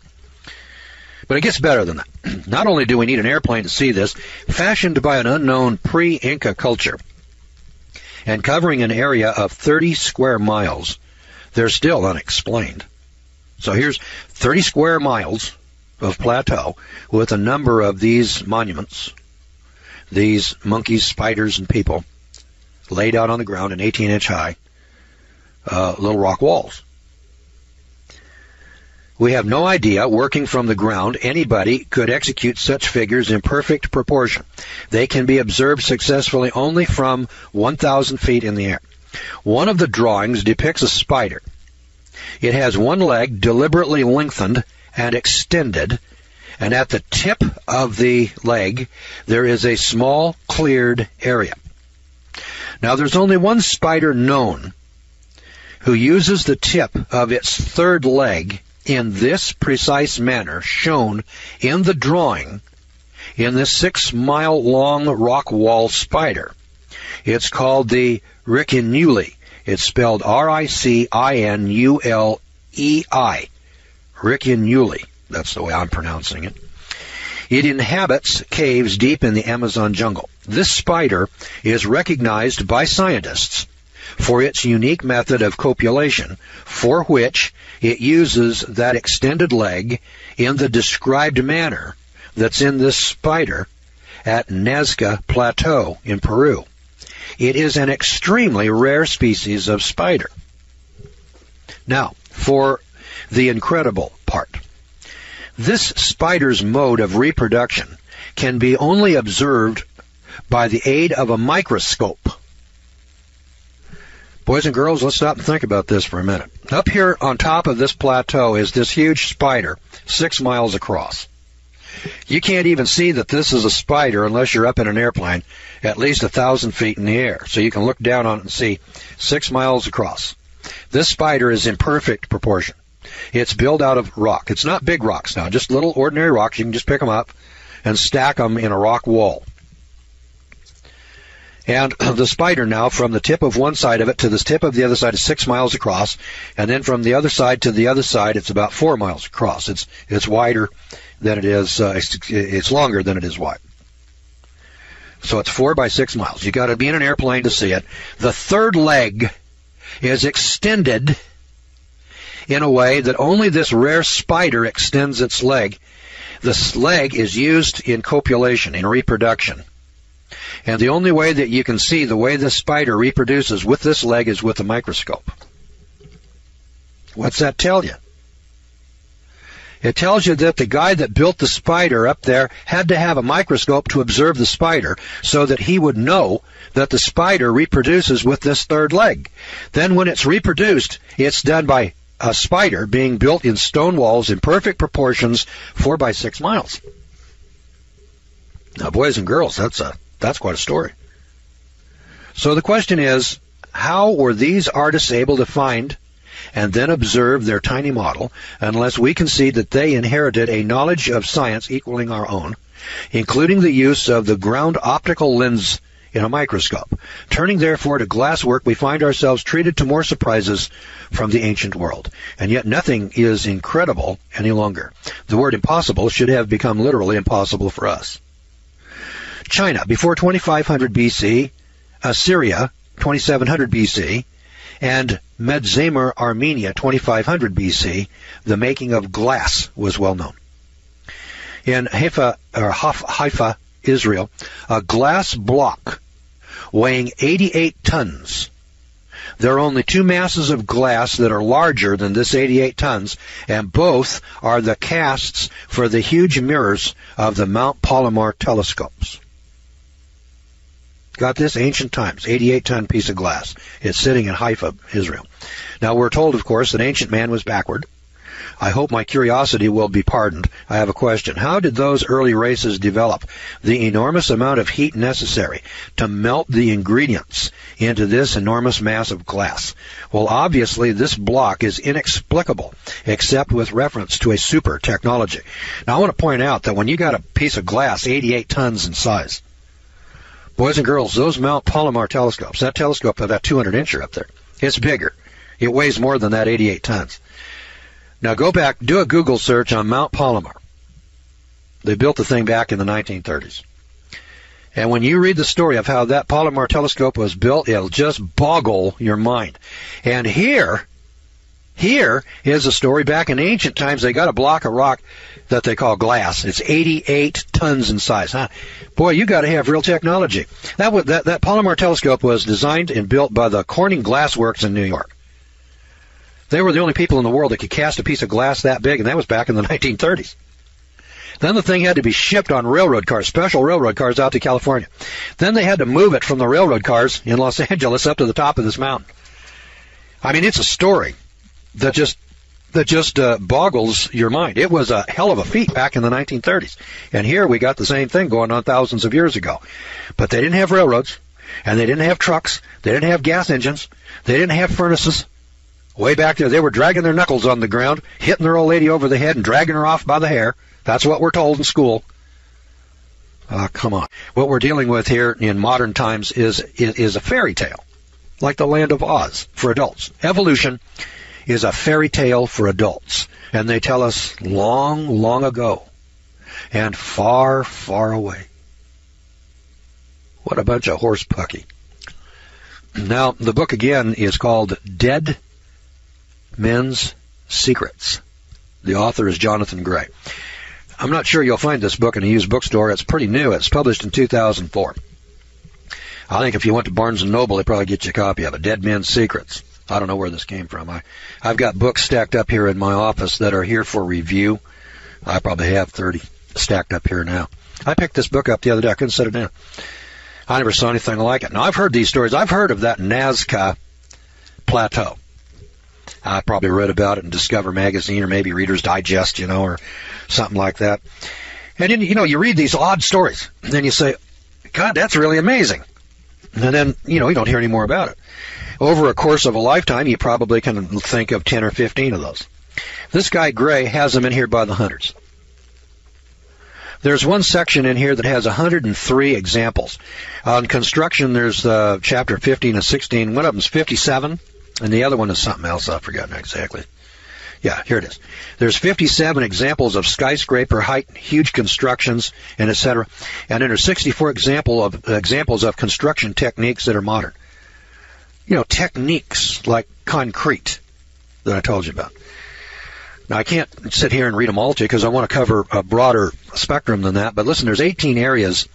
But it gets better than that. Not only do we need an airplane to see this, fashioned by an unknown pre-Inca culture, and covering an area of 30 square miles, they're still unexplained. So here's 30 square miles of plateau with a number of these monuments, these monkeys, spiders, and people laid out on the ground in 18-inch high little rock walls. We have no idea, working from the ground, anybody could execute such figures in perfect proportion. They can be observed successfully only from 1,000 feet in the air. One of the drawings depicts a spider. It has one leg deliberately lengthened and extended, and at the tip of the leg there is a small cleared area. Now, there's only one spider known who uses the tip of its third leg in this precise manner shown in the drawing in this 6-mile-long rock wall spider. It's called the Riccinuli. It's spelled R-I-C-I-N-U-L-E-I. Riccinuli. That's the way I'm pronouncing it. It inhabits caves deep in the Amazon jungle. This spider is recognized by scientists for its unique method of copulation, for which it uses that extended leg in the described manner that's in this spider at Nazca Plateau in Peru. It is an extremely rare species of spider. Now, for the incredible part. This spider's mode of reproduction can be only observed by the aid of a microscope. Boys and girls, let's stop and think about this for a minute. Up here on top of this plateau is this huge spider, 6 miles across. You can't even see that this is a spider unless you're up in an airplane at least 1,000 feet in the air. So you can look down on it and see 6 miles across. This spider is in perfect proportion. It's built out of rock. It's not big rocks now, just little ordinary rocks. You can just pick them up and stack them in a rock wall. And the spider now, from the tip of one side of it to the tip of the other side, is 6 miles across. And then from the other side to the other side, it's about 4 miles across. It's wider than it is, it's longer than it is wide. So it's 4 by 6 miles. You got to be in an airplane to see it. The third leg is extended in a way that only this rare spider extends its leg. This leg is used in copulation, in reproduction. And the only way that you can see the way this spider reproduces with this leg is with a microscope. What's that tell you? It tells you that the guy that built the spider up there had to have a microscope to observe the spider so that he would know that the spider reproduces with this third leg. Then when it's reproduced, it's done by a spider being built in stone walls in perfect proportions, 4 by 6 miles. Now, boys and girls, that's quite a story. So the question is, how were these artists able to find and then observe their tiny model unless we concede that they inherited a knowledge of science equaling our own, including the use of the ground optical lens in a microscope? Turning therefore to glass work, we find ourselves treated to more surprises from the ancient world. And yet nothing is incredible any longer. The word impossible should have become literally impossible for us. China, before 2500 BC, Assyria, 2700 BC, and Medzamer, Armenia, 2500 BC, the making of glass was well known. In Haifa, Israel, a glass block weighing 88 tons. There are only 2 masses of glass that are larger than this 88 tons, and both are the casts for the huge mirrors of the Mount Palomar telescopes. Got this? Ancient times, 88-ton piece of glass. It's sitting in Haifa, Israel. Now, we're told, of course, that ancient man was backward. I hope my curiosity will be pardoned. I have a question. How did those early races develop the enormous amount of heat necessary to melt the ingredients into this enormous mass of glass? Well, obviously, this block is inexplicable, except with reference to a super technology. Now, I want to point out that when you got a piece of glass 88 tons in size, boys and girls, those Mount Palomar telescopes, that telescope, that 200-incher up there, it's bigger. It weighs more than that 88 tons. Now go back, do a Google search on Mount Palomar. They built the thing back in the 1930s. And when you read the story of how that Palomar telescope was built, it'll just boggle your mind. And here is a story back in ancient times. They got a block of rock that they call glass. It's 88 tons in size. Huh? Boy, you got to have real technology. That Palomar telescope was designed and built by the Corning Glass Works in New York. They were the only people in the world that could cast a piece of glass that big, and that was back in the 1930s. Then the thing had to be shipped on railroad cars, special railroad cars out to California. Then they had to move it from the railroad cars in Los Angeles up to the top of this mountain. I mean, it's a story that just boggles your mind. It was a hell of a feat back in the 1930s. And here we got the same thing going on thousands of years ago. But they didn't have railroads, and they didn't have trucks, they didn't have gas engines, they didn't have furnaces. Way back there, they were dragging their knuckles on the ground, hitting their old lady over the head and dragging her off by the hair. That's what we're told in school. Come on. What we're dealing with here in modern times is a fairy tale, like the Land of Oz for adults. Evolution is a fairy tale for adults, and they tell us long, long ago and far, far away. What a bunch of horse pucky. Now, the book again is called Dead Men's Secrets. The author is Jonathan Gray. I'm not sure you'll find this book in a used bookstore. It's pretty new. It's published in 2004. I think if you went to Barnes & Noble, they'd probably get you a copy of it. Dead Men's Secrets. I don't know where this came from. I've got books stacked up here in my office that are here for review. I probably have 30 stacked up here now. I picked this book up the other day. I couldn't set it down. I never saw anything like it. Now, I've heard these stories. I've heard of that Nazca Plateau. I probably read about it in Discover Magazine or maybe Reader's Digest, or something like that. And then, you read these odd stories, and then you say, God, that's really amazing. And then, you don't hear any more about it. Over a course of a lifetime, you probably can think of 10 or 15 of those. This guy, Gray, has them in here by the hundreds. There's one section in here that has 103 examples. On construction, there's chapter 15 and 16. One of them's 57. And the other one is something else. I've forgotten exactly. Yeah, here it is. There's 57 examples of skyscraper height, huge constructions, and etc. And then there's 64 examples of construction techniques that are modern. Techniques like concrete that I told you about. Now, I can't sit here and read them all to you because I want to cover a broader spectrum than that. But listen, there's 18 areas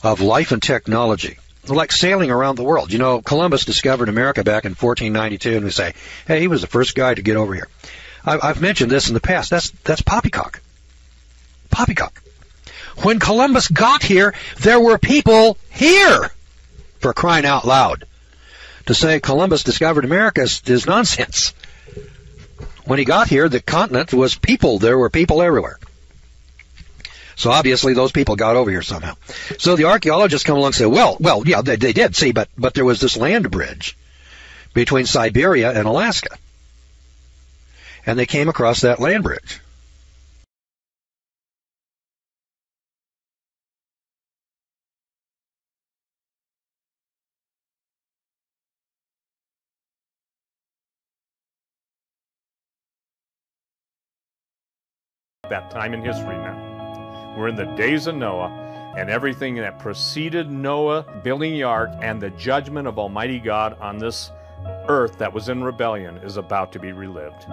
of life and technology. Like sailing around the world. Columbus discovered America back in 1492, and we say, hey, he was the first guy to get over here. I've mentioned this in the past. That's poppycock. Poppycock. When Columbus got here, there were people here, for crying out loud. To say Columbus discovered America is nonsense. When he got here, the continent was people. There were people everywhere. So obviously those people got over here somehow. So the archaeologists come along and say, well, yeah, they did, see, but there was this land bridge between Siberia and Alaska. And they came across that land bridge. That time in history now. We're in the days of Noah, and everything that preceded Noah building the ark and the judgment of Almighty God on this earth that was in rebellion is about to be relived.